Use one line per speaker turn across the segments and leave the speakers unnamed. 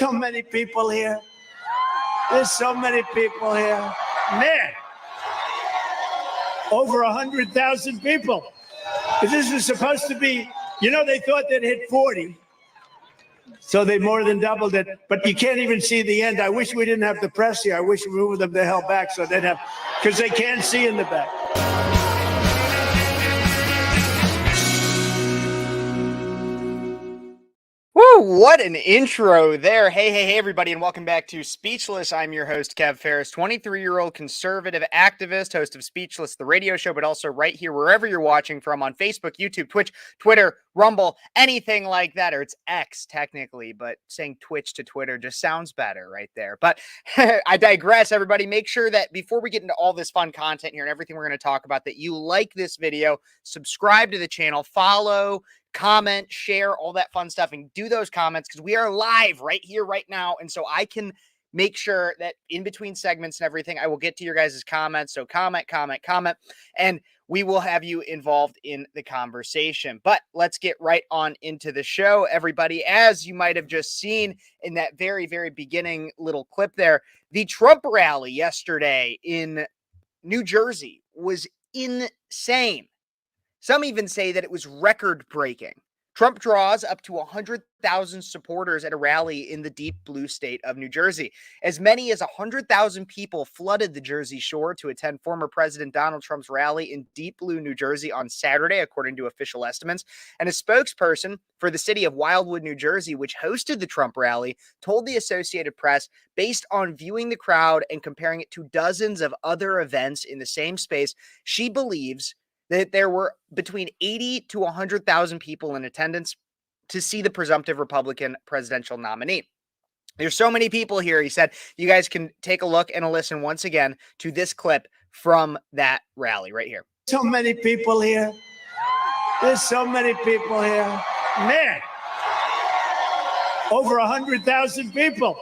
so many people here. There's so many people here. Man, over 100,000 people. This was supposed to be, they thought they'd hit 40. So they more than doubled it. But you can't even see the end. I wish we didn't have the press here. I wish we moved them the hell back so they'd have, because they can't see in the back.
Woo, what an intro there. Hey, everybody, and welcome back to Speechless. I'm your host, Kev Ferris, 23-year-old conservative activist, host of Speechless, the radio show, but also right here, wherever you're watching from, on Facebook, YouTube, Twitch, Twitter, Rumble, anything like that, or it's X, technically, but saying Twitch to Twitter just sounds better right there. But I digress, everybody. Make sure that before we get into all this fun content here and everything we're going to talk about, that you like this video, subscribe to the channel, follow, comment, share, all that fun stuff, and do those comments because we are live right here, right now. And so I can make sure that in between segments and everything, I will get to your guys' comments. So comment, and we will have you involved in the conversation. But let's get right on into the show, everybody. As you might have just seen in that very, very beginning little clip there, the Trump rally yesterday in New Jersey was insane. Some even say that it was record-breaking. Trump draws up to 100,000 supporters at a rally in the deep blue state of New Jersey. As many as 100,000 people flooded the Jersey Shore to attend former President Donald Trump's rally in deep blue New Jersey on Saturday, according to official estimates. And a spokesperson for the city of Wildwood, New Jersey, which hosted the Trump rally, told the Associated Press, based on viewing the crowd and comparing it to dozens of other events in the same space, she believes that there were between 80 to 100,000 people in attendance to see the presumptive Republican presidential nominee. There's so many people here, he said. You guys can take a look and a listen once again to this clip from that rally right here.
So many people here. There's so many people here. Man, over 100,000 people.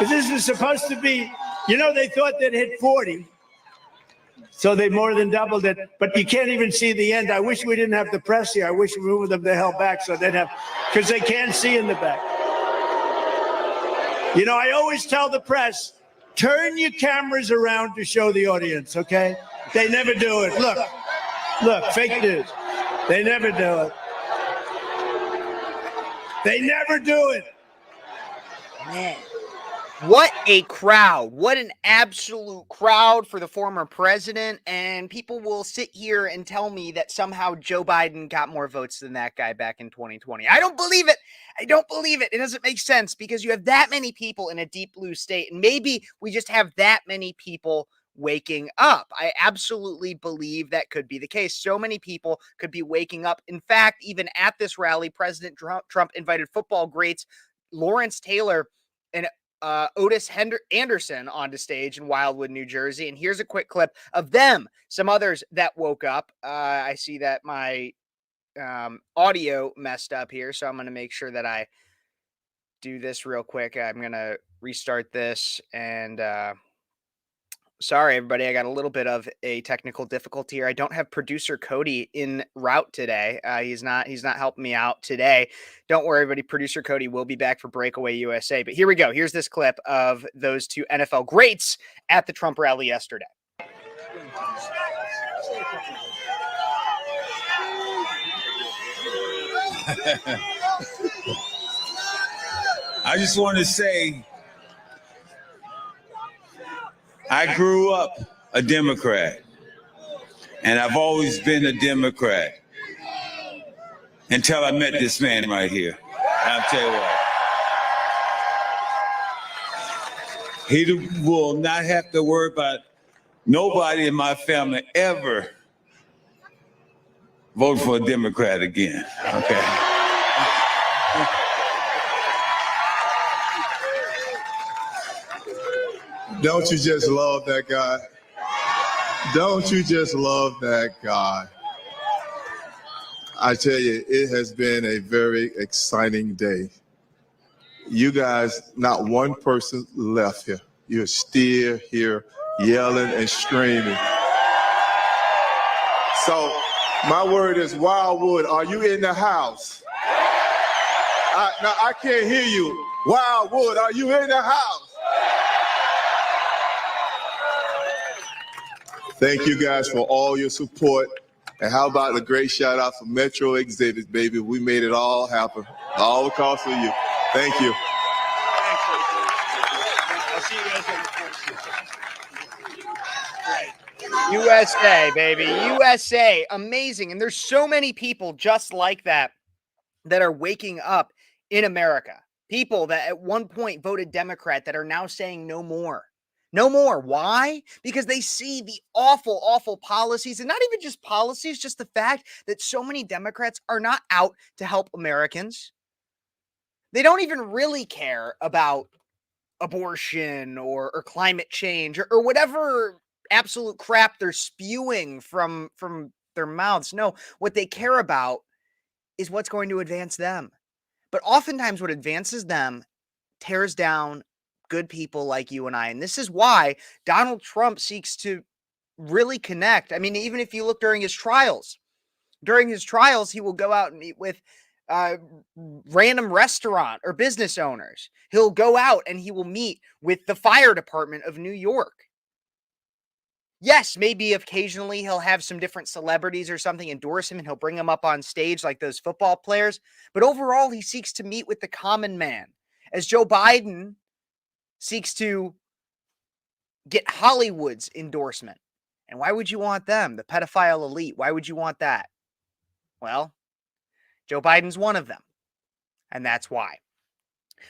This was supposed to be, they thought they'd hit 40. So they more than doubled it, but you can't even see the end. I wish we didn't have the press here. I wish we moved them the hell back so they'd have, because they can't see in the back. I always tell the press, turn your cameras around to show the audience, okay? They never do it. Look, fake news. They never do it. They never do it.
Man. What a crowd. What an absolute crowd for the former president. And people will sit here and tell me that somehow Joe Biden got more votes than that guy back in 2020. I don't believe it. It doesn't make sense because you have that many people in a deep blue state. And maybe we just have that many people waking up. I absolutely believe that could be the case. So many people could be waking up. In fact, even at this rally, President Trump invited football greats Lawrence Taylor and Otis Anderson onto stage in Wildwood, New Jersey. And here's a quick clip of them. Some others that woke up. I see that my audio messed up here, so I'm going to make sure that I do this real quick. I'm going to restart this. And sorry, everybody. I got a little bit of a technical difficulty here. I don't have producer Cody en route today. He's not helping me out today. Don't worry, everybody. Producer Cody will be back for Breakaway USA. But here we go. Here's this clip of those two NFL greats at the Trump rally yesterday.
I just want to say, I grew up a Democrat, and I've always been a Democrat until I met this man right here. I'll tell you what. He will not have to worry about nobody in my family ever vote for a Democrat again, okay?
Don't you just love that guy? Don't you just love that guy? I tell you, it has been a very exciting day. You guys, not one person left here. You're still here yelling and screaming. So my word is, Wildwood, are you in the house? Now, I can't hear you. Wildwood, are you in the house? Thank you guys for all your support. And how about a great shout out for Metro Exhibits, baby? We made it all happen, all because of you. Thank you.
I'll see you guys on the 14th.
USA, baby. USA. Amazing. And there's so many people just like that that are waking up in America. People that at one point voted Democrat that are now saying no more. No more. Why? Because they see the awful, awful policies, and not even just policies, just the fact that so many Democrats are not out to help Americans. They don't even really care about abortion or climate change or whatever absolute crap they're spewing from their mouths. No, what they care about is what's going to advance them. But oftentimes what advances them tears down good people like you and I. And this is why Donald Trump seeks to really connect. I mean, even if you look during his trials, he will go out and meet with random restaurant or business owners. He'll go out and he will meet with the fire department of New York. Yes, maybe occasionally he'll have some different celebrities or something endorse him and he'll bring them up on stage like those football players. But overall, he seeks to meet with the common man. As Joe Biden seeks to get Hollywood's endorsement. And why would you want them? The pedophile elite. Why would you want that? Well, Joe Biden's one of them. And that's why.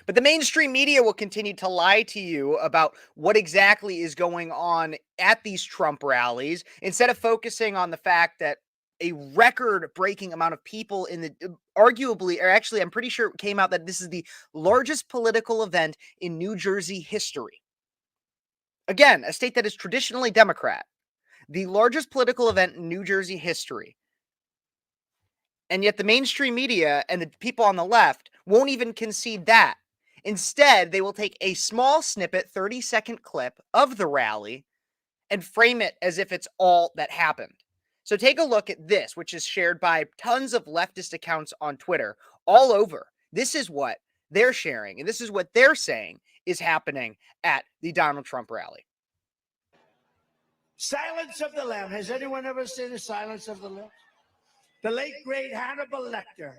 But the mainstream media will continue to lie to you about what exactly is going on at these Trump rallies instead of focusing on the fact that a record-breaking amount of people in the arguably, or actually, I'm pretty sure it came out that this is the largest political event in New Jersey history. Again, a state that is traditionally Democrat. The largest political event in New Jersey history. And yet the mainstream media and the people on the left won't even concede that. Instead, they will take a small snippet, 30-second clip of the rally and frame it as if it's all that happened. So take a look at this, which is shared by tons of leftist accounts on Twitter all over. This is what they're sharing, and this is what they're saying is happening at the Donald Trump rally.
Silence of the Lambs. Has anyone ever seen the Silence of the Lambs? The late, great Hannibal Lecter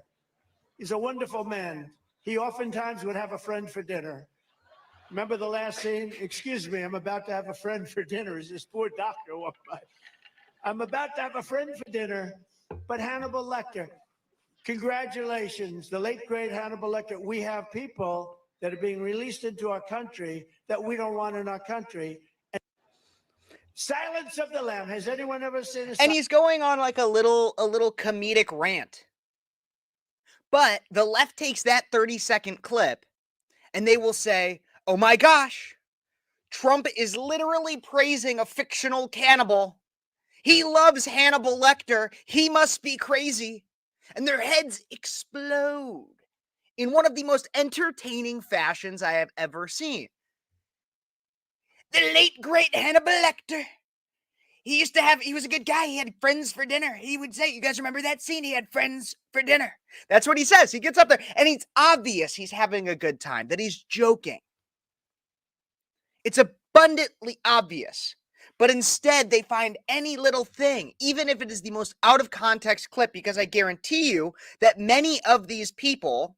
is a wonderful man. He oftentimes would have a friend for dinner. Remember the last scene? Excuse me, I'm about to have a friend for dinner. As this poor doctor walked by. I'm about to have a friend for dinner, but Hannibal Lecter, congratulations, the late, great Hannibal Lecter. We have people that are being released into our country that we don't want in our country. Silence of the Lamb. Has anyone ever seen a?
And he's going on like a little comedic rant. But the left takes that 30-second clip and they will say, oh my gosh, Trump is literally praising a fictional cannibal. He loves Hannibal Lecter. He must be crazy. And their heads explode in one of the most entertaining fashions I have ever seen. The late, great Hannibal Lecter. He was a good guy. He had friends for dinner. He would say, you guys remember that scene? He had friends for dinner. That's what he says. He gets up there and it's obvious he's having a good time, that he's joking. It's abundantly obvious. But instead, they find any little thing, even if it is the most out of context clip, because I guarantee you that many of these people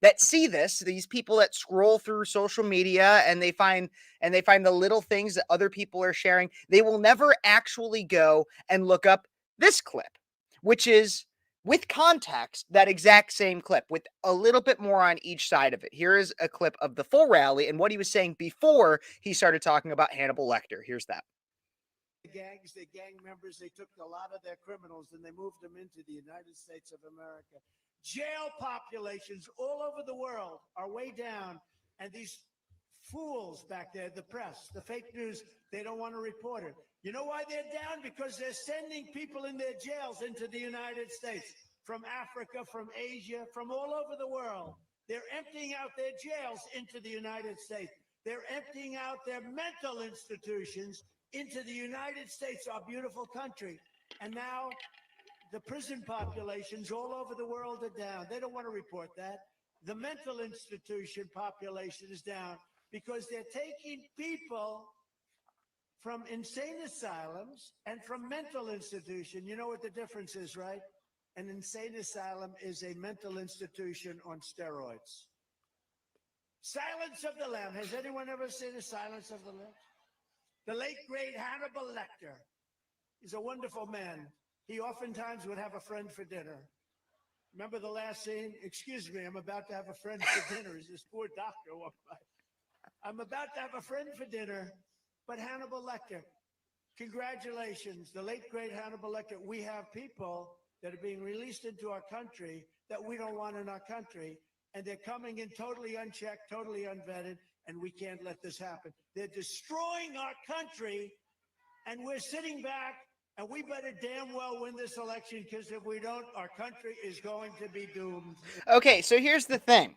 that see this, these people that scroll through social media and they find the little things that other people are sharing, they will never actually go and look up this clip, which is with context, that exact same clip with a little bit more on each side of it. Here is a clip of the full rally and what he was saying before he started talking about Hannibal Lecter. Here's that.
Gangs, the gang members, they took a lot of their criminals and they moved them into the United States of America. Jail populations all over the world are way down, and these fools back there, the press, the fake news, they don't want to report it. You know why they're down? Because they're sending people in their jails into the United States, from Africa, from Asia, from all over the world. They're emptying out their jails into the United States. They're emptying out their mental institutions into the United States, our beautiful country. And now the prison populations all over the world are down. They don't want to report that. the mental institution population is down because they're taking people from insane asylums and from mental institution. You know what the difference is, right? An insane asylum is a mental institution on steroids. Silence of the Lambs. Has anyone ever seen the Silence of the Lambs? The late, great Hannibal Lecter. He's a wonderful man. He oftentimes would have a friend for dinner. Remember the last scene? Excuse me, I'm about to have a friend for dinner. As this poor doctor walked by. I'm about to have a friend for dinner, but Hannibal Lecter. Congratulations, the late, great Hannibal Lecter. We have people that are being released into our country that we don't want in our country, and they're coming in totally unchecked, totally unvetted, and we can't let this happen. They're destroying our country, and we're sitting back, and we better damn well win this election, because if we don't, our country is going to be doomed.
Okay, so here's the thing.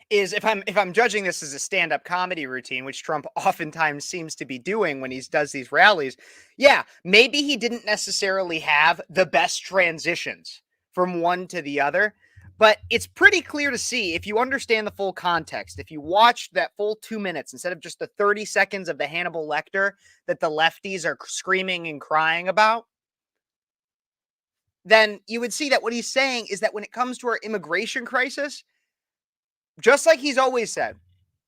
Is if I'm judging this as a stand-up comedy routine, which Trump oftentimes seems to be doing when he does these rallies, yeah, maybe he didn't necessarily have the best transitions from one to the other, but it's pretty clear to see if you understand the full context, if you watch that full 2 minutes instead of just the 30 seconds of the Hannibal Lecter that the lefties are screaming and crying about, then you would see that what he's saying is that when it comes to our immigration crisis, just like he's always said,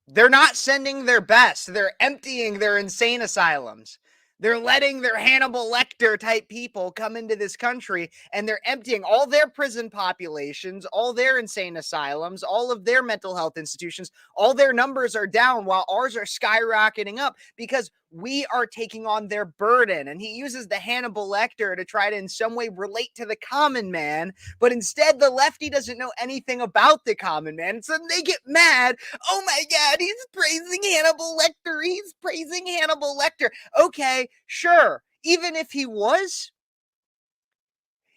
they're not sending their best. They're emptying their insane asylums. They're letting their Hannibal Lecter type people come into this country, and they're emptying all their prison populations, all their insane asylums, all of their mental health institutions. All their numbers are down while ours are skyrocketing up because we are taking on their burden. And he uses the Hannibal Lecter to try to in some way relate to the common man, but instead the lefty doesn't know anything about the common man. So they get mad. Oh my God, he's praising Hannibal Lecter. He's praising Hannibal Lecter. Okay, sure. Even if he was,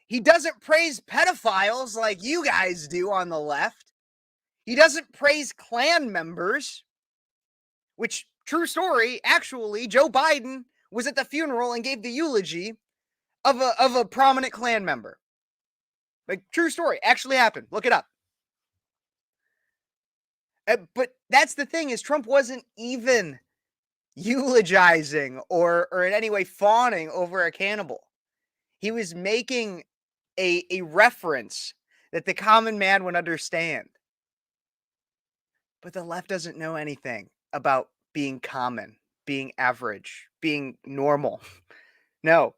he doesn't praise pedophiles like you guys do on the left. He doesn't praise Klan members, which, true story, actually, Joe Biden was at the funeral and gave the eulogy of a prominent Klan member. Like, true story, actually happened. Look it up. But that's the thing, is Trump wasn't even eulogizing or in any way fawning over a cannibal. He was making a reference that the common man would understand. But the left doesn't know anything about being common, being average, being normal. No.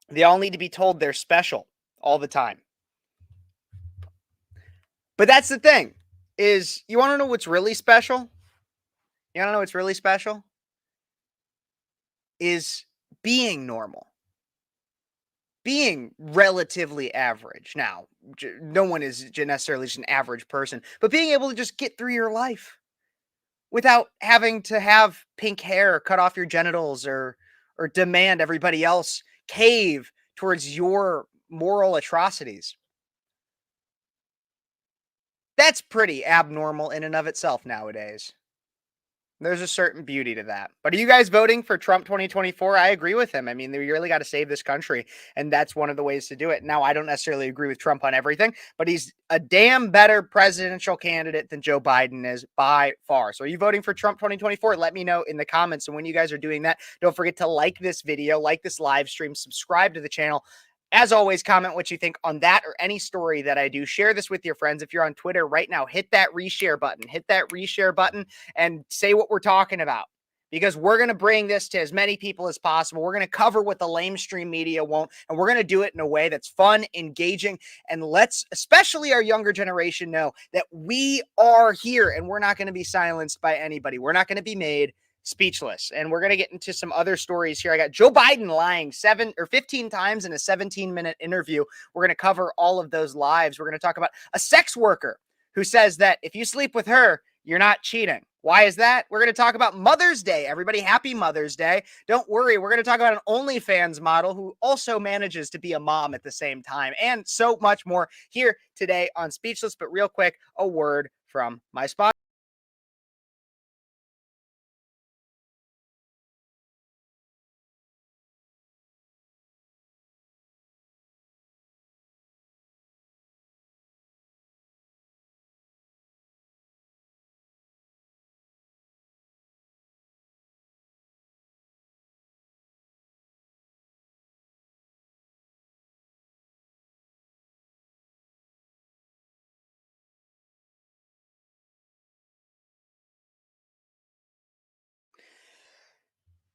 They all need to be told they're special all the time. But that's the thing, is you want to know what's really special? You want to know what's really special? Is being normal. Being relatively average. Now, no one is necessarily just an average person, but being able to just get through your life without having to have pink hair, cut off your genitals, or demand everybody else cave towards your moral atrocities. That's pretty abnormal in and of itself nowadays. There's a certain beauty to that. But are you guys voting for Trump 2024? I agree with him. I mean, we really got to save this country, and that's one of the ways to do it. Now, I don't necessarily agree with Trump on everything, but he's a damn better presidential candidate than Joe Biden is by far. So are you voting for Trump 2024? Let me know in the comments. And when you guys are doing that, don't forget to like this video, like this live stream, subscribe to the channel. As always, comment what you think on that or any story that I do. Share this with your friends. If you're on Twitter right now, hit that reshare button. Hit that reshare button and say what we're talking about, because we're going to bring this to as many people as possible. We're going to cover what the lamestream media won't, and we're going to do it in a way that's fun, engaging, and let's, especially our younger generation, know that we are here and we're not going to be silenced by anybody. We're not going to be made speechless. And we're going to get into some other stories here. I got Joe Biden lying 7 or 15 times in a 17-minute interview. We're going to cover all of those lives. We're going to talk about a sex worker who says that if you sleep with her, you're not cheating. Why is that? We're going to talk about Mother's Day. Everybody, happy Mother's Day. Don't worry. We're going to talk about an OnlyFans model who also manages to be a mom at the same time, and so much more here today on Speechless. But real quick, a word from my sponsor.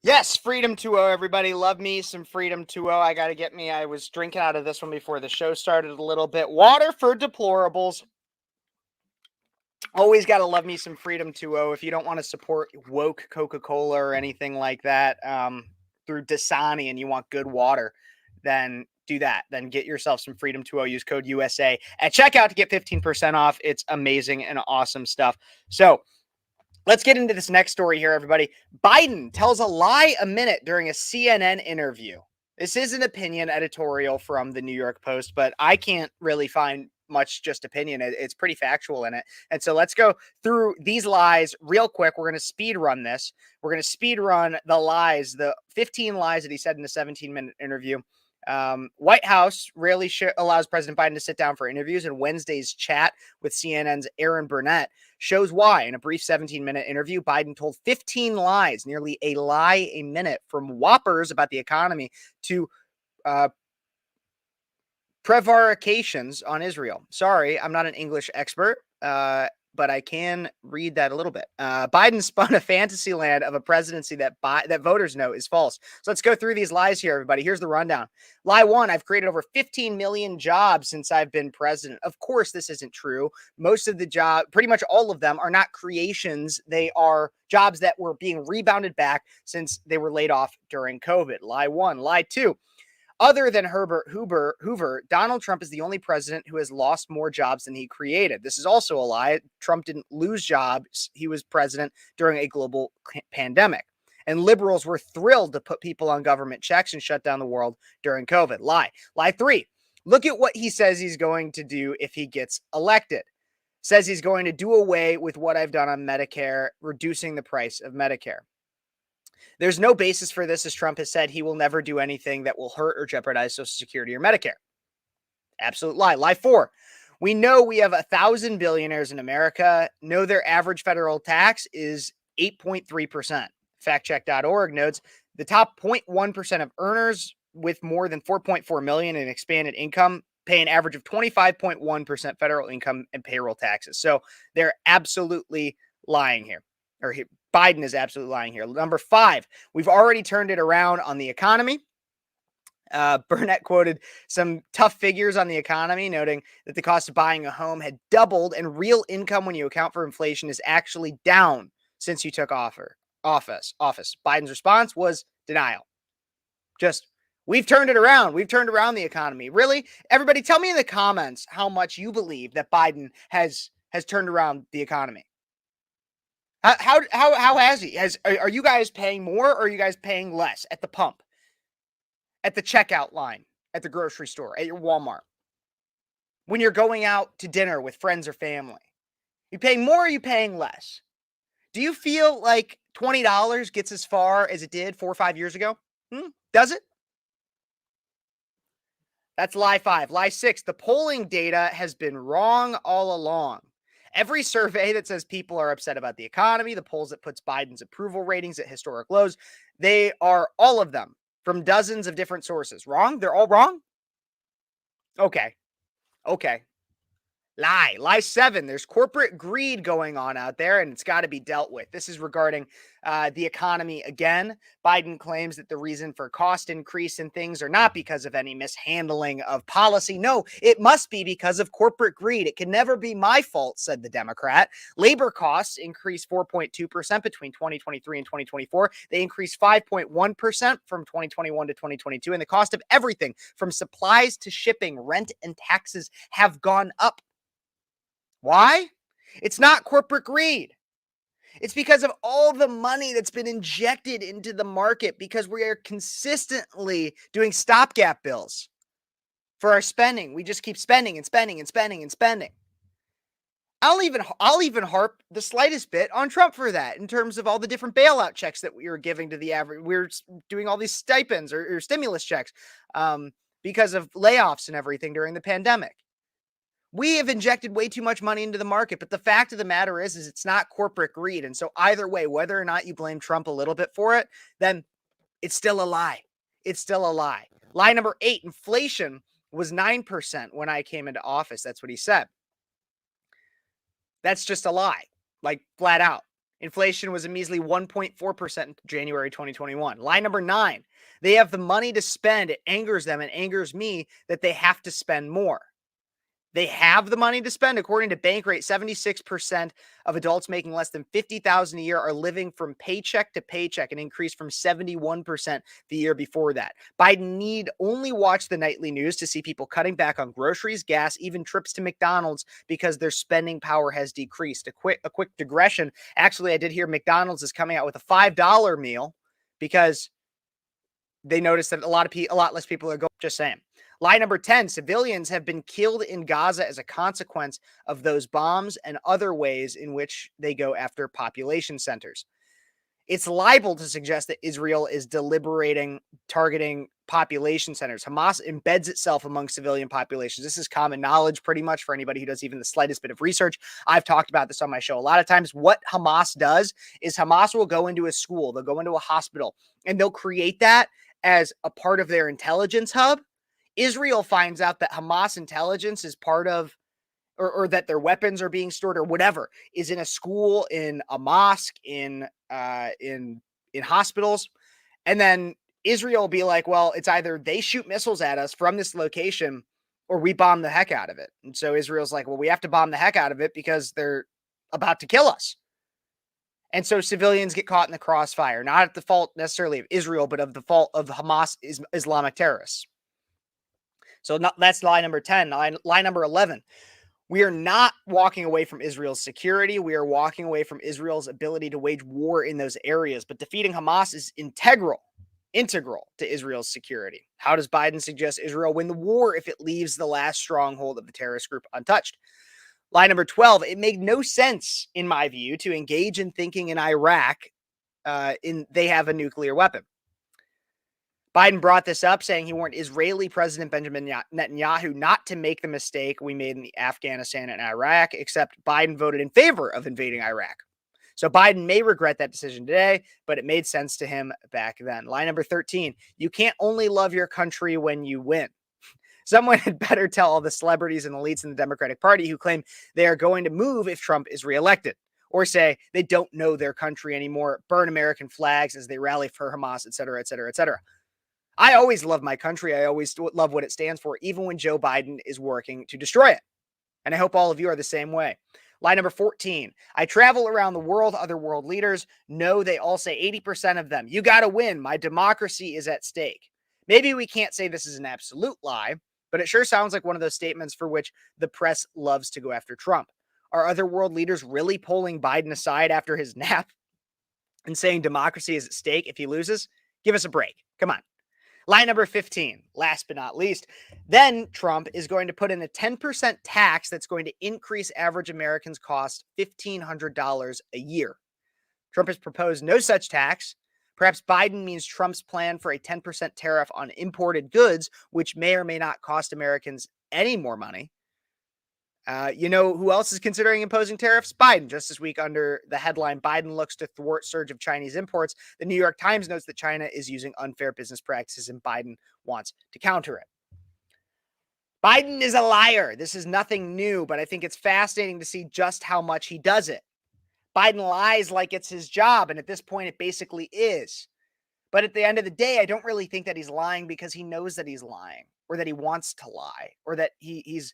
Yes, Freedom 2.0, everybody. Love me some Freedom 2.0. I got to get me. I was drinking out of this one before the show started a little bit. Water for deplorables. Always got to love me some Freedom 2.0. If you don't want to support woke Coca-Cola or anything like that through Dasani and you want good water, then do that. Then get yourself some Freedom 2.0. Use code USA at checkout to get 15% off. It's amazing and awesome stuff. So let's get into this next story here, everybody. Biden tells a lie a minute during a CNN interview. This is an opinion editorial from the New York Post, but I can't really find much just opinion. It's pretty factual in it. And so let's go through these lies real quick. We're going to speed run this. We're going to speed run the lies, the 15 lies that he said in the 17-minute interview. White House rarely allows President Biden to sit down for interviews, and Wednesday's chat with CNN's Aaron Burnett shows why. In a brief 17-minute interview, Biden told 15 lies, nearly a lie a minute, from whoppers about the economy to prevarications on Israel. Sorry, I'm not an English expert, but I can read that a little bit. Biden spun a fantasy land of a presidency that voters know is false. So let's go through these lies here, everybody. Here's the rundown. Lie one, I've created over 15 million jobs since I've been president. Of course, this isn't true. Most of the jobs, pretty much all of them, are not creations. They are jobs that were being rebounded back since they were laid off during COVID. Lie one. Lie two. Other than Herbert Hoover, Donald Trump is the only president who has lost more jobs than he created. This is also a lie. Trump didn't lose jobs. He was president during a global pandemic. And liberals were thrilled to put people on government checks and shut down the world during COVID. Lie. Lie three. Look at what he says he's going to do if he gets elected. Says he's going to do away with what I've done on Medicare, reducing the price of Medicare. There's no basis for this, as Trump has said he will never do anything that will hurt or jeopardize Social Security or Medicare. Absolute lie. Lie four. We know we have 1,000 billionaires in America. Know their average federal tax is 8.3%. Factcheck.org notes the top 0.1% of earners with more than 4.4 million in expanded income pay an average of 25.1% federal income and payroll taxes. So they're absolutely lying here. Biden is absolutely lying here. Number five, we've already turned it around on the economy. Burnett quoted some tough figures on the economy, noting that the cost of buying a home had doubled and real income, when you account for inflation, is actually down since you took office. Biden's response was denial. We've turned it around. We've turned around the economy. Really? Everybody, tell me in the comments how much you believe that Biden has turned around the economy. How has he? Are you guys paying more, or are you guys paying less at the pump, at the checkout line, at the grocery store, at your Walmart, when you're going out to dinner with friends or family? You paying more, or are you paying less? Do you feel like $20 gets as far as it did 4 or 5 years ago? Does it? That's lie five. Lie six, the polling data has been wrong all along. Every survey that says people are upset about the economy, the polls that puts Biden's approval ratings at historic lows, they are, all of them, from dozens of different sources. Wrong? They're all wrong? Okay. Lie seven. There's corporate greed going on out there, and it's got to be dealt with. This is regarding the economy again. Biden claims that the reason for cost increase in things are not because of any mishandling of policy. No, it must be because of corporate greed. It can never be my fault, said the Democrat. Labor costs increased 4.2% between 2023 and 2024. They increased 5.1% from 2021 to 2022. And the cost of everything from supplies to shipping, rent, and taxes have gone up. Why? It's not corporate greed. It's because of all the money that's been injected into the market, because we are consistently doing stopgap bills for our spending. We just keep spending and spending and spending and spending. I'll even harp the slightest bit on Trump for that, in terms of all the different bailout checks that we were giving to the average. We're doing all these stipends or stimulus checks because of layoffs and everything during the pandemic. We have injected way too much money into the market, but the fact of the matter is it's not corporate greed. And so either way, whether or not you blame Trump a little bit for it, then it's still a lie. It's still a lie. Lie number 8, inflation was 9% when I came into office. That's what he said. That's just a lie, like flat out. Inflation was a measly 1.4% in January 2021. Lie number 9, they have the money to spend. It angers them and angers me that they have to spend more. They have the money to spend. According to Bankrate, 76% of adults making less than $50,000 a year are living from paycheck to paycheck, an increase from 71% the year before that. Biden need only watch the nightly news to see people cutting back on groceries, gas, even trips to McDonald's because their spending power has decreased. A quick digression. Actually, I did hear McDonald's is coming out with a $5 meal because they noticed that a lot less people are going. Just saying. Lie number 10, civilians have been killed in Gaza as a consequence of those bombs and other ways in which they go after population centers. It's libel to suggest that Israel is targeting population centers. Hamas embeds itself among civilian populations. This is common knowledge pretty much for anybody who does even the slightest bit of research. I've talked about this on my show a lot of times. What Hamas does is Hamas will go into a school, they'll go into a hospital, and they'll create that as a part of their intelligence hub. Israel finds out that Hamas intelligence is part of, or that their weapons are being stored or whatever is in a school, in a mosque, in hospitals. And then Israel will be like, well, it's either they shoot missiles at us from this location or we bomb the heck out of it. And so Israel's like, well, we have to bomb the heck out of it because they're about to kill us. And so civilians get caught in the crossfire, not at the fault necessarily of Israel, but of the fault of the Hamas Islamic terrorists. So that's lie number 10. Lie number 11. We are not walking away from Israel's security. We are walking away from Israel's ability to wage war in those areas. But defeating Hamas is integral to Israel's security. How does Biden suggest Israel win the war if it leaves the last stronghold of the terrorist group untouched? Lie number 12. It made no sense, in my view, to engage in thinking in Iraq they have a nuclear weapon. Biden brought this up, saying he warned Israeli President Benjamin Netanyahu not to make the mistake we made in Afghanistan and Iraq, except Biden voted in favor of invading Iraq. So Biden may regret that decision today, but it made sense to him back then. Lie number 13, you can't only love your country when you win. Someone had better tell all the celebrities and elites in the Democratic Party who claim they are going to move if Trump is reelected, or say they don't know their country anymore, burn American flags as they rally for Hamas, et cetera, et cetera, et cetera. I always love my country. I always love what it stands for, even when Joe Biden is working to destroy it. And I hope all of you are the same way. Lie number 14. I travel around the world. Other world leaders know they all say 80% of them. You got to win. My democracy is at stake. Maybe we can't say this is an absolute lie, but it sure sounds like one of those statements for which the press loves to go after Trump. Are other world leaders really pulling Biden aside after his nap and saying democracy is at stake if he loses? Give us a break. Come on. Lie number 15, last but not least, then Trump is going to put in a 10% tax that's going to increase average Americans' cost $1,500 a year. Trump has proposed no such tax. Perhaps Biden means Trump's plan for a 10% tariff on imported goods, which may or may not cost Americans any more money. You know who else is considering imposing tariffs? Biden. Just this week, under the headline, Biden looks to thwart surge of Chinese imports, the New York Times notes that China is using unfair business practices and Biden wants to counter it. Biden is a liar. This is nothing new, but I think it's fascinating to see just how much he does it. Biden lies like it's his job, and at this point, it basically is. But at the end of the day, I don't really think that he's lying because he knows that he's lying, or that he wants to lie, or that he's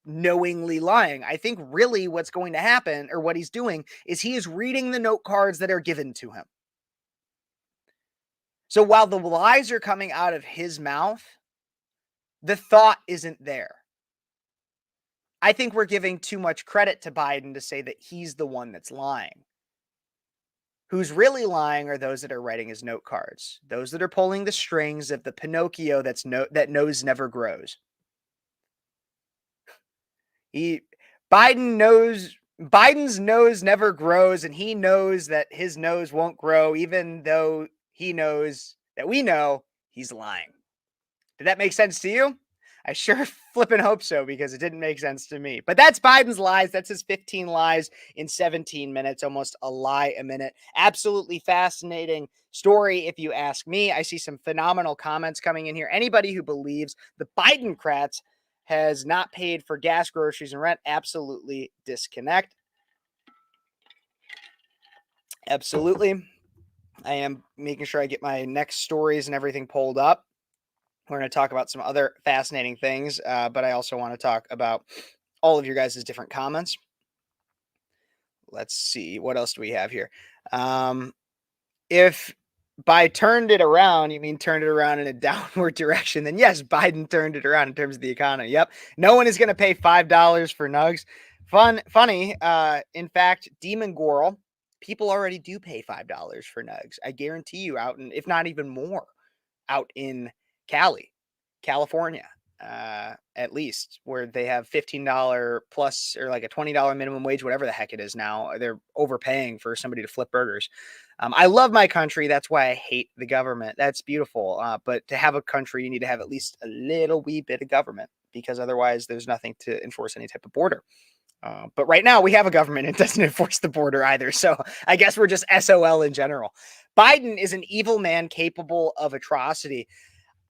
knowingly lying. I think really what's going to happen, or what he's doing, is he is reading the note cards that are given to him. So while the lies are coming out of his mouth, the thought isn't there. I think we're giving too much credit to Biden to say that he's the one that's lying. Who's really lying are those that are writing his note cards, those that are pulling the strings of the Pinocchio that nose never grows. Biden's nose never grows, and he knows that his nose won't grow, even though he knows that we know he's lying. Did that make sense to you? I sure flippin' hope so, because it didn't make sense to me. But that's Biden's lies. That's his 15 lies in 17 minutes, almost a lie a minute. Absolutely fascinating story, if you ask me. I see some phenomenal comments coming in here. Anybody who believes the Bidencrats has not paid for gas, groceries, and rent, absolutely disconnect. Absolutely. I am making sure I get my next stories and everything pulled up. We're going to talk about some other fascinating things, but I also want to talk about all of your guys' different comments. Let's see. What else do we have here? If by turned it around, you mean turned it around in a downward direction, then yes, Biden turned it around in terms of the economy. Yep. No one is going to pay $5 for nugs. Funny. In fact, Demon Gorl, people already do pay $5 for nugs. I guarantee you out, and if not even more, out in California, at least, where they have $15 plus or like a $20 minimum wage, whatever the heck it is now. They're overpaying for somebody to flip burgers. I love my country. That's why I hate the government. That's beautiful. But to have a country, you need to have at least a little wee bit of government, because otherwise there's nothing to enforce any type of border. But right now we have a government. It doesn't enforce the border either. So I guess we're just SOL in general. Biden is an evil man capable of atrocity.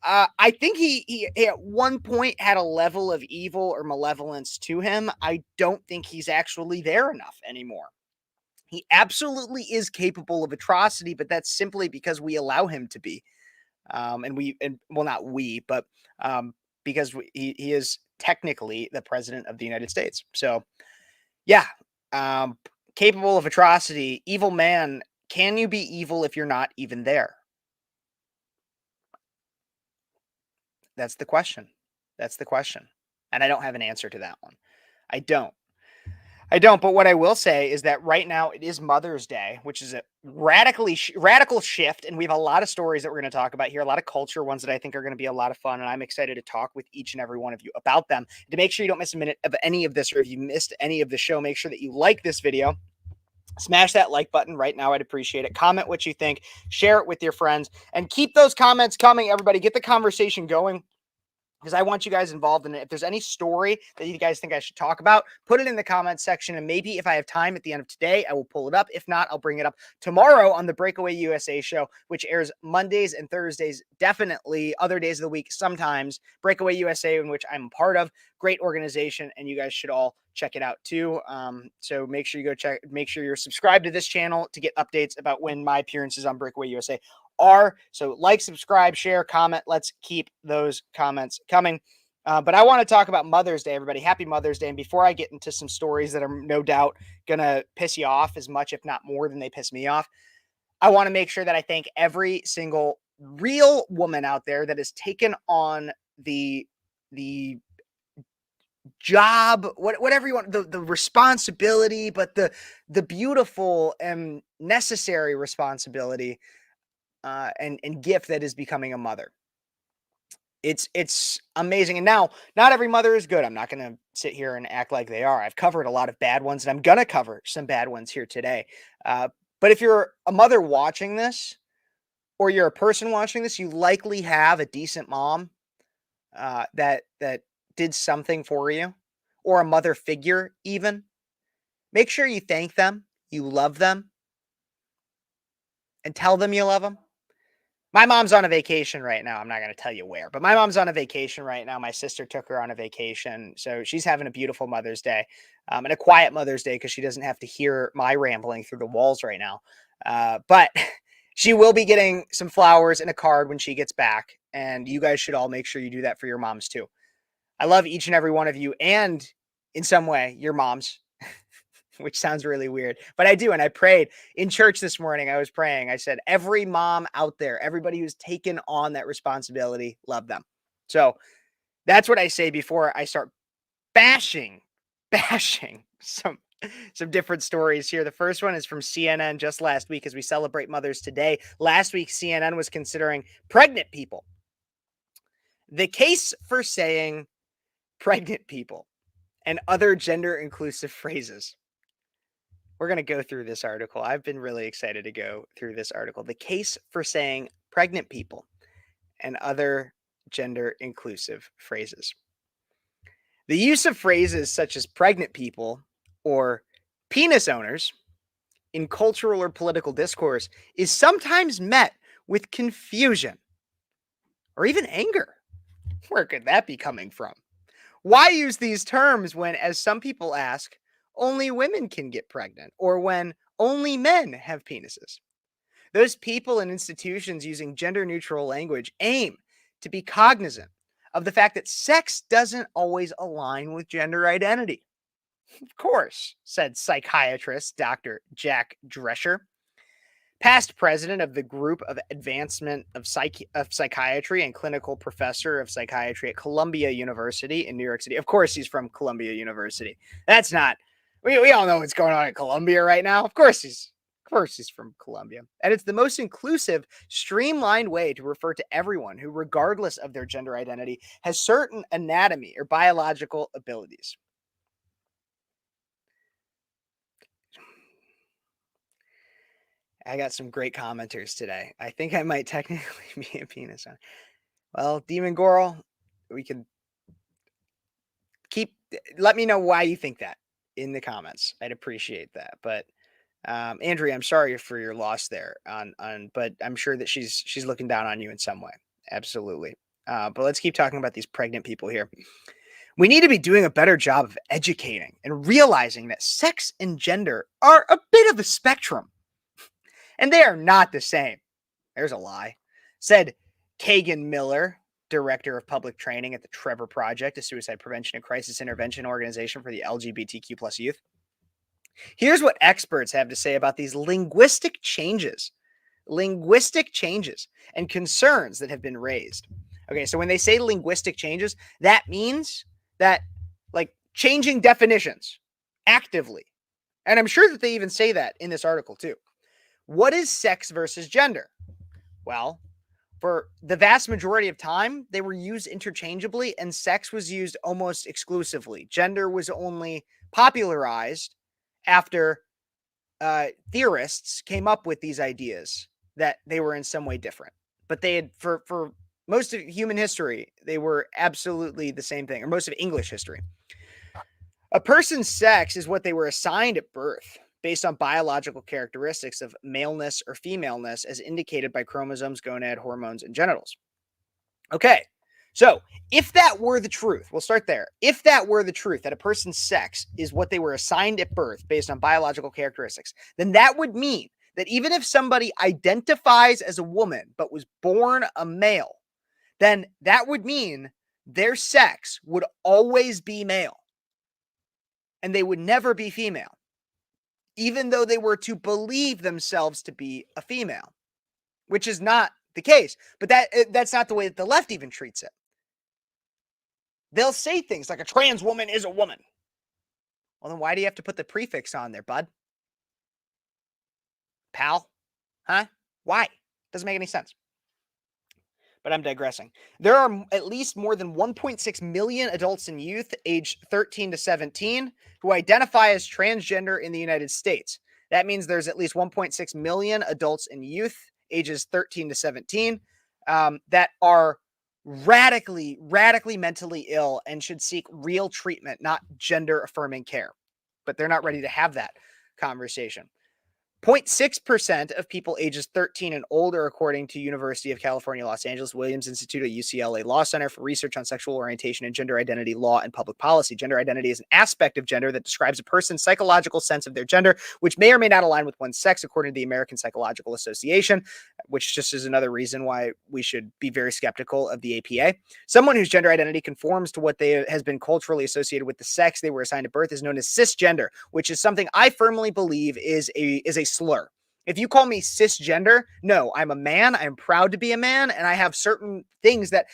I think he at one point had a level of evil or malevolence to him. I don't think he's actually there enough anymore. He absolutely is capable of atrocity, but that's simply because we allow him to be. Not we, but because he is technically the president of the United States. So, yeah, capable of atrocity, evil man. Can you be evil if you're not even there? That's the question. That's the question. And I don't have an answer to that one. I don't. But what I will say is that right now it is Mother's Day, which is a radical shift. And we have a lot of stories that we're going to talk about here, a lot of culture ones that I think are going to be a lot of fun. And I'm excited to talk with each and every one of you about them. To make sure you don't miss a minute of any of this, or if you missed any of the show, make sure that you like this video. Smash that like button right now. I'd appreciate it. Comment what you think. Share it with your friends. And keep those comments coming, everybody. Get the conversation going, because I want you guys involved in it. If there's any story that you guys think I should talk about, put it in the comments section, and maybe if I have time at the end of today, I will pull it up. If not, I'll bring it up tomorrow on the Breakaway USA show, which airs Mondays and Thursdays, definitely other days of the week sometimes. Breakaway USA, in which I'm a part of. Great organization, and you guys should all check it out too. So make sure you go check, make sure you're subscribed to this channel to get updates about when my appearances on Breakaway USA are. So like, subscribe, share, comment. Let's keep those comments coming. But I want to talk about Mother's Day, everybody. Happy Mother's Day. And before I get into some stories that are no doubt going to piss you off as much, if not more than they piss me off, I want to make sure that I thank every single real woman out there that has taken on the job, whatever you want, the responsibility, but the beautiful and necessary responsibility and gift that is becoming a mother. It's amazing. And now, not every mother is good. I'm not going to sit here and act like they are. I've covered a lot of bad ones, and I'm going to cover some bad ones here today. But if you're a mother watching this, or you're a person watching this, you likely have a decent mom that did something for you, or a mother figure even. Make sure you thank them, you love them, and tell them you love them. My mom's on a vacation right now. I'm not going to tell you where, but my mom's on a vacation right now. My sister took her on a vacation. So she's having a beautiful Mother's Day, and a quiet Mother's Day, because she doesn't have to hear my rambling through the walls right now. But she will be getting some flowers and a card when she gets back. And you guys should all make sure you do that for your moms too. I love each and every one of you, and in some way, your moms. Which sounds really weird, but I do. And I prayed in church this morning. I was praying. I said, every mom out there, everybody who's taken on that responsibility, love them. So that's what I say before I start bashing some different stories here. The first one is from CNN just last week, as we celebrate mothers today. Last week, CNN was considering pregnant people. The case for saying pregnant people and other gender inclusive phrases. We're going to go through this article. I've been really excited to go through this article. The case for saying pregnant people and other gender inclusive phrases. The use of phrases such as pregnant people or penis owners in cultural or political discourse is sometimes met with confusion or even anger. Where could that be coming from? Why use these terms when, as some people ask, only women can get pregnant, or when only men have penises. Those people and institutions using gender-neutral language aim to be cognizant of the fact that sex doesn't always align with gender identity. Of course, said psychiatrist Dr. Jack Drescher, past president of the Group of Advancement of Psychiatry and clinical professor of psychiatry at Columbia University in New York City. Of course, he's from Columbia University. That's not, we all know what's going on at Columbia right now. Of course he's from Columbia. And it's the most inclusive, streamlined way to refer to everyone who, regardless of their gender identity, has certain anatomy or biological abilities. I got some great commenters today. I think I might technically be a penis. Well, Demon Goral, we could let me know why you think that in the comments. I'd appreciate that. But Andrea, I'm sorry for your loss there but I'm sure that she's looking down on you in some way. Absolutely. But let's keep talking about these pregnant people here. We need to be doing a better job of educating and realizing that sex and gender are a bit of a spectrum. And they are not the same. There's a lie. Said Kagan Miller, director of public training at the Trevor Project, a suicide prevention and crisis intervention organization for the LGBTQ plus youth. Here's what experts have to say about these linguistic changes and concerns that have been raised. Okay, so when they say linguistic changes, that means that like changing definitions actively. And I'm sure that they even say that in this article too. What is sex versus gender? Well, for the vast majority of time, they were used interchangeably and sex was used almost exclusively. Gender was only popularized after theorists came up with these ideas that they were in some way different. But they had, for most of human history, they were absolutely the same thing, or most of English history. A person's sex is what they were assigned at birth, based on biological characteristics of maleness or femaleness as indicated by chromosomes, gonad, hormones, and genitals. Okay, so if that were the truth, we'll start there. If that were the truth, that a person's sex is what they were assigned at birth based on biological characteristics, then that would mean that even if somebody identifies as a woman but was born a male, then that would mean their sex would always be male and they would never be female, even though they were to believe themselves to be a female, which is not the case. But that's not the way that the left even treats it. They'll say things like a trans woman is a woman. Well, then why do you have to put the prefix on there, bud? Pal? Huh? Why? Doesn't make any sense. But I'm digressing. There are at least more than 1.6 million adults and youth aged 13 to 17 who identify as transgender in the United States. That means there's at least 1.6 million adults and youth ages 13 to 17 that are radically mentally ill and should seek real treatment, not gender affirming care. But they're not ready to have that conversation. 0.6% of people ages 13 and older, according to University of California, Los Angeles, Williams Institute at UCLA Law Center for Research on Sexual Orientation and Gender Identity Law and Public Policy. Gender identity is an aspect of gender that describes a person's psychological sense of their gender, which may or may not align with one's sex, according to the American Psychological Association, which just is another reason why we should be very skeptical of the APA. Someone whose gender identity conforms to what has been culturally associated with the sex they were assigned at birth is known as cisgender, which is something I firmly believe is a slur. If you call me cisgender, no, I'm a man. I'm proud to be a man, and I have certain things that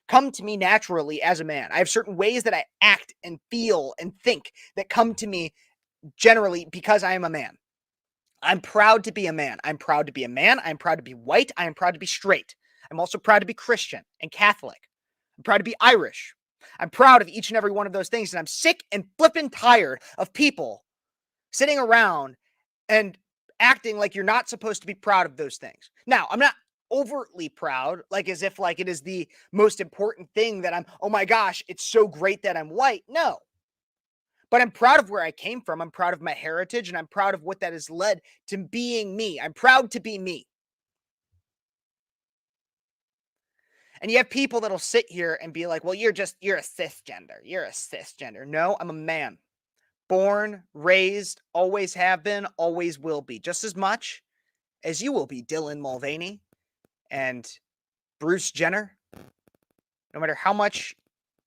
come to me naturally as a man. I have certain ways that I act and feel and think that come to me generally because I am a man. I'm proud to be a man. I'm proud to be a man. I'm proud to be white. I am proud to be straight. I'm also proud to be Christian and Catholic. I'm proud to be Irish. I'm proud of each and every one of those things, and I'm sick and flippin' tired of people sitting around and acting like you're not supposed to be proud of those things. Now, I'm not overtly proud, like as if like it is the most important thing that oh my gosh, it's so great that I'm white. No. But I'm proud of where I came from. I'm proud of my heritage, and I'm proud of what that has led to being me. I'm proud to be me. And you have people that'll sit here and be like, well, you're a cisgender. You're a cisgender. No, I'm a man. born, raised, always have been, always will be, just as much as you will be, Dylan Mulvaney and Bruce Jenner, no matter how much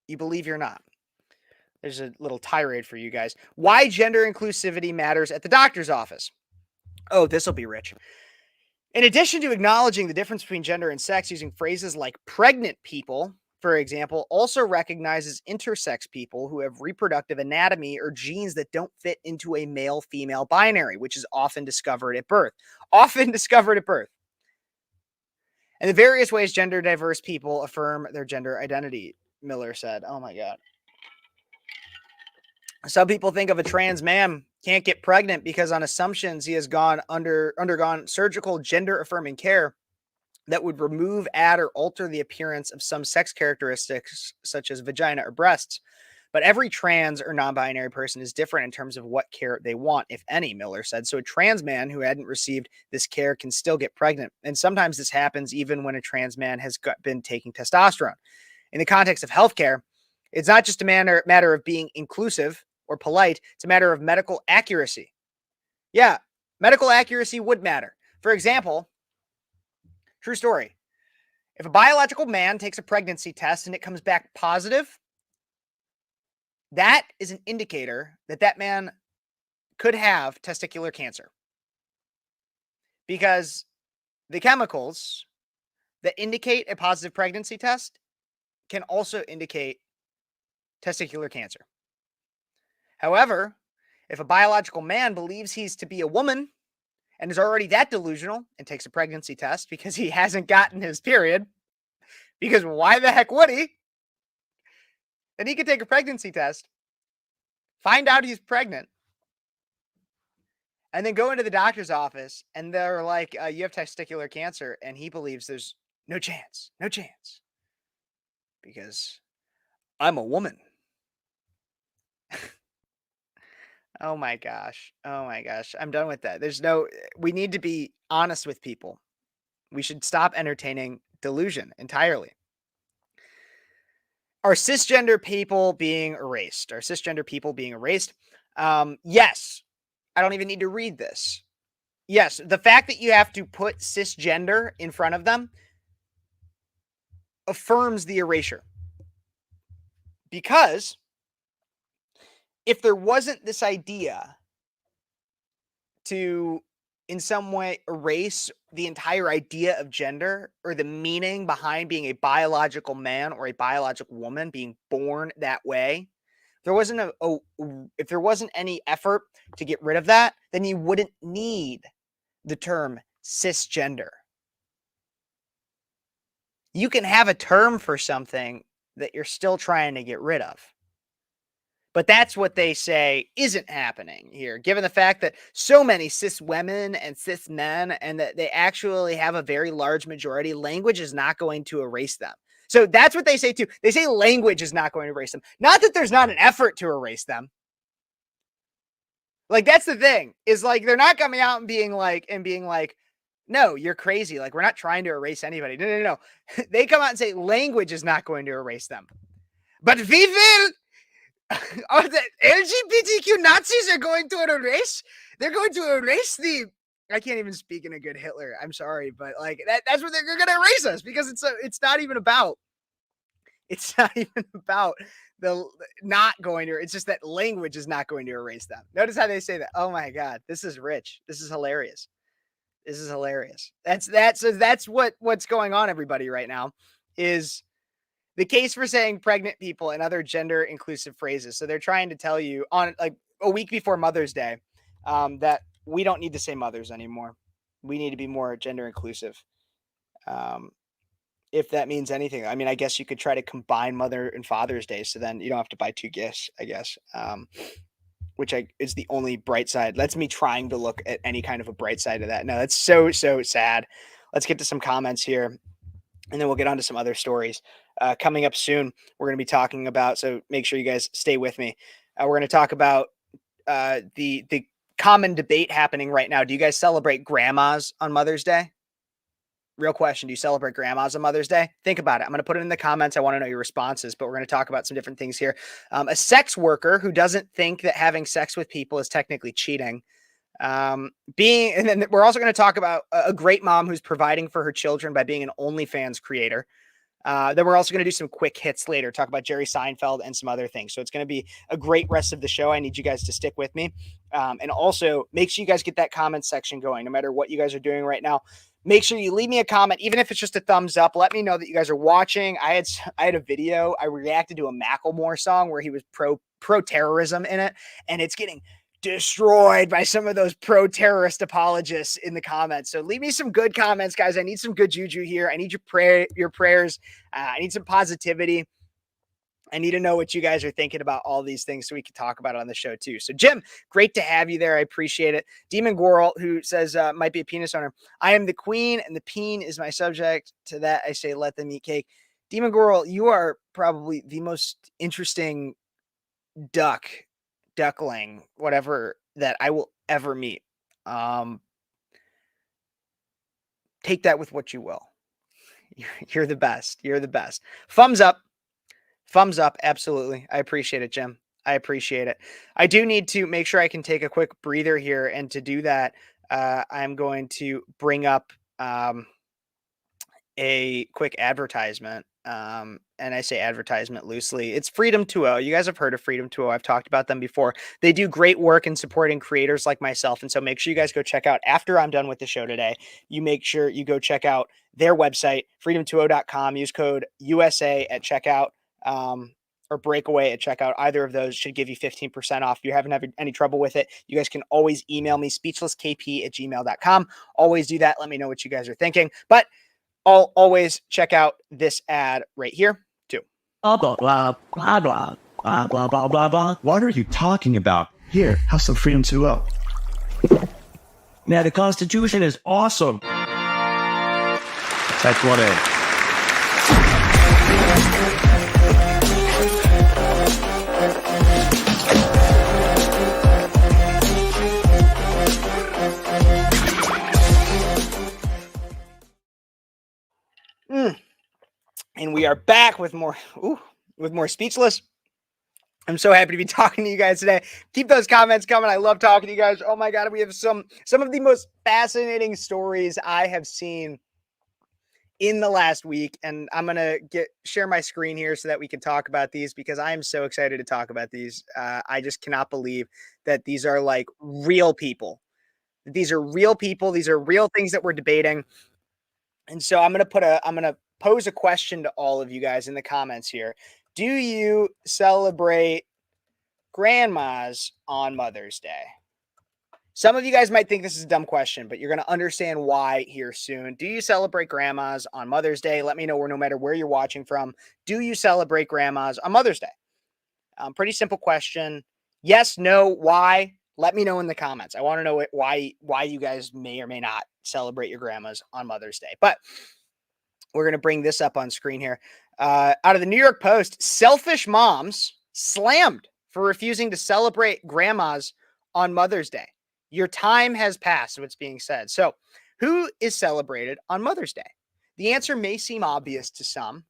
you believe you're not. There's a little tirade for you guys. Why gender inclusivity matters at the doctor's office. Oh, this will be rich. In addition to acknowledging the difference between gender and sex, using phrases like pregnant people, for example, also recognizes intersex people who have reproductive anatomy or genes that don't fit into a male-female binary, which is often discovered at birth. Often discovered at birth. And the various ways gender diverse people affirm their gender identity, Miller said. Oh my God. Some people think of a trans man can't get pregnant because on assumptions he has undergone surgical gender affirming care that would remove, add, or alter the appearance of some sex characteristics such as vagina or breasts. But every trans or non-binary person is different in terms of what care they want, if any, Miller said. So a trans man who hadn't received this care can still get pregnant. And sometimes this happens even when a trans man has been taking testosterone. In the context of healthcare, it's not just a matter of being inclusive or polite. It's a matter of medical accuracy. Yeah, medical accuracy would matter. For example, true story. If a biological man takes a pregnancy test and it comes back positive, that is an indicator that that man could have testicular cancer. Because the chemicals that indicate a positive pregnancy test can also indicate testicular cancer. However, if a biological man believes he's to be a woman and is already that delusional and takes a pregnancy test because he hasn't gotten his period, because why the heck would he? Then he could take a pregnancy test, find out he's pregnant, and then go into the doctor's office and they're like, you have testicular cancer. And he believes there's no chance, because I'm a woman. Oh my gosh. I'm done with that. We need to be honest with people. We should stop entertaining delusion entirely. Are cisgender people being erased? Yes. I don't even need to read this. Yes. The fact that you have to put cisgender in front of them affirms the erasure. Because if there wasn't this idea to in some way erase the entire idea of gender or the meaning behind being a biological man or a biological woman being born that way, if there wasn't any effort to get rid of that, then you wouldn't need the term cisgender. You can have a term for something that you're still trying to get rid of. But that's what they say isn't happening here, given the fact that so many cis women and cis men, and that they actually have a very large majority, language is not going to erase them. So that's what they say too. They say language is not going to erase them. Not that there's not an effort to erase them. Like, that's the thing, is like, they're not coming out and being like, no, you're crazy. Like, we're not trying to erase anybody. No. They come out and say language is not going to erase them. But we will. Oh, the LGBTQ Nazis are going to erase. They're going to erase the. I can't even speak in a good Hitler. I'm sorry, but like that's what they're going to erase us, because it's not even about. It's not even about the not going to. It's just that language is not going to erase them. Notice how they say that. Oh my God, this is rich. This is hilarious. So that's what's going on, everybody, right now, is the case for saying pregnant people and other gender inclusive phrases. So they're trying to tell you on like a week before Mother's Day that we don't need to say mothers anymore. We need to be more gender inclusive. If that means anything. I mean, I guess you could try to combine Mother and Father's Day, so then you don't have to buy two gifts, I guess, which is the only bright side. That's me trying to look at any kind of a bright side of that. No, that's so sad. Let's get to some comments here, and then we'll get on to some other stories. Coming up soon, we're going to be talking about, so make sure you guys stay with me. We're going to talk about the common debate happening right now. Do you guys celebrate grandmas on Mother's Day? real question. Do you celebrate grandmas on Mother's Day? Think about it. I'm going to put it in the comments. I want to know your responses, but we're going to talk about some different things here. A sex worker who doesn't think that having sex with people is technically cheating. And then we're also going to talk about a great mom who's providing for her children by being an OnlyFans creator. Then we're also going to do some quick hits later, talk about Jerry Seinfeld and some other things. So it's going to be a great rest of the show. I need you guys to stick with me. And also make sure you guys get that comment section going, no matter what you guys are doing right now. Make sure you leave me a comment, even if it's just a thumbs up. Let me know that you guys are watching. I had a video. I reacted to a Macklemore song where he was pro terrorism in it, and it's getting destroyed by some of those pro-terrorist apologists in the comments. So leave me some good comments, guys. I need some good juju here. I need your prayers. I need some positivity. I need to know what you guys are thinking about all these things so we can talk about it on the show too. So Jim, great to have you there. I appreciate it. Demon Goral, who says might be a penis owner. I am the queen and the peen is my subject. To that I say, let them eat cake. Demon Goral, you are probably the most interesting duckling, whatever, that I will ever meet. Take that with what you will. You're the best. You're the best. Thumbs up. Thumbs up. Absolutely. I appreciate it, Jim. I appreciate it. I do need to make sure I can take a quick breather here. And to do that, I'm going to bring up a quick advertisement. And I say advertisement loosely. It's Freedom 2.0. You guys have heard of Freedom 2.0. I've talked about them before. They do great work in supporting creators like myself. And so make sure you guys go check out, after I'm done with the show today, you make sure you go check out their website, freedom20.com. Use code USA at checkout, or breakaway at checkout. Either of those should give you 15% off. If you're having any trouble with it, you guys can always email me, speechlesskp@gmail.com. Always do that. Let me know what you guys are thinking. But I'll always check out this ad right here too.
Blah, blah, blah, blah, blah, blah, blah, blah, blah, blah. What are you talking about? Here, have some Freedom 2.0. Man, the Constitution is awesome. That's what it is.
And we are back with more Speechless. I'm so happy to be talking to you guys today. Keep those comments coming. I love talking to you guys. Oh my God, we have some of the most fascinating stories I have seen in the last week. And I'm going to share my screen here so that we can talk about these, because I am so excited to talk about these. I just cannot believe that these are like real people. These are real people. These are real things that we're debating. And so I'm going to pose a question to all of you guys in the comments here. Do you celebrate grandmas on Mother's Day? Some of you guys might think this is a dumb question, but you're going to understand why here soon. Do you celebrate grandmas on Mother's Day? Let me know, no matter where you're watching from. Do you celebrate grandmas on Mother's Day? Pretty simple question. Yes, no, why? Let me know in the comments. I want to know why you guys may or may not celebrate your grandmas on Mother's Day. But we're going to bring this up on screen here. Out of the New York Post, selfish moms slammed for refusing to celebrate grandmas on Mother's Day. Your time has passed, what's being said. So who is celebrated on Mother's Day? The answer may seem obvious to some,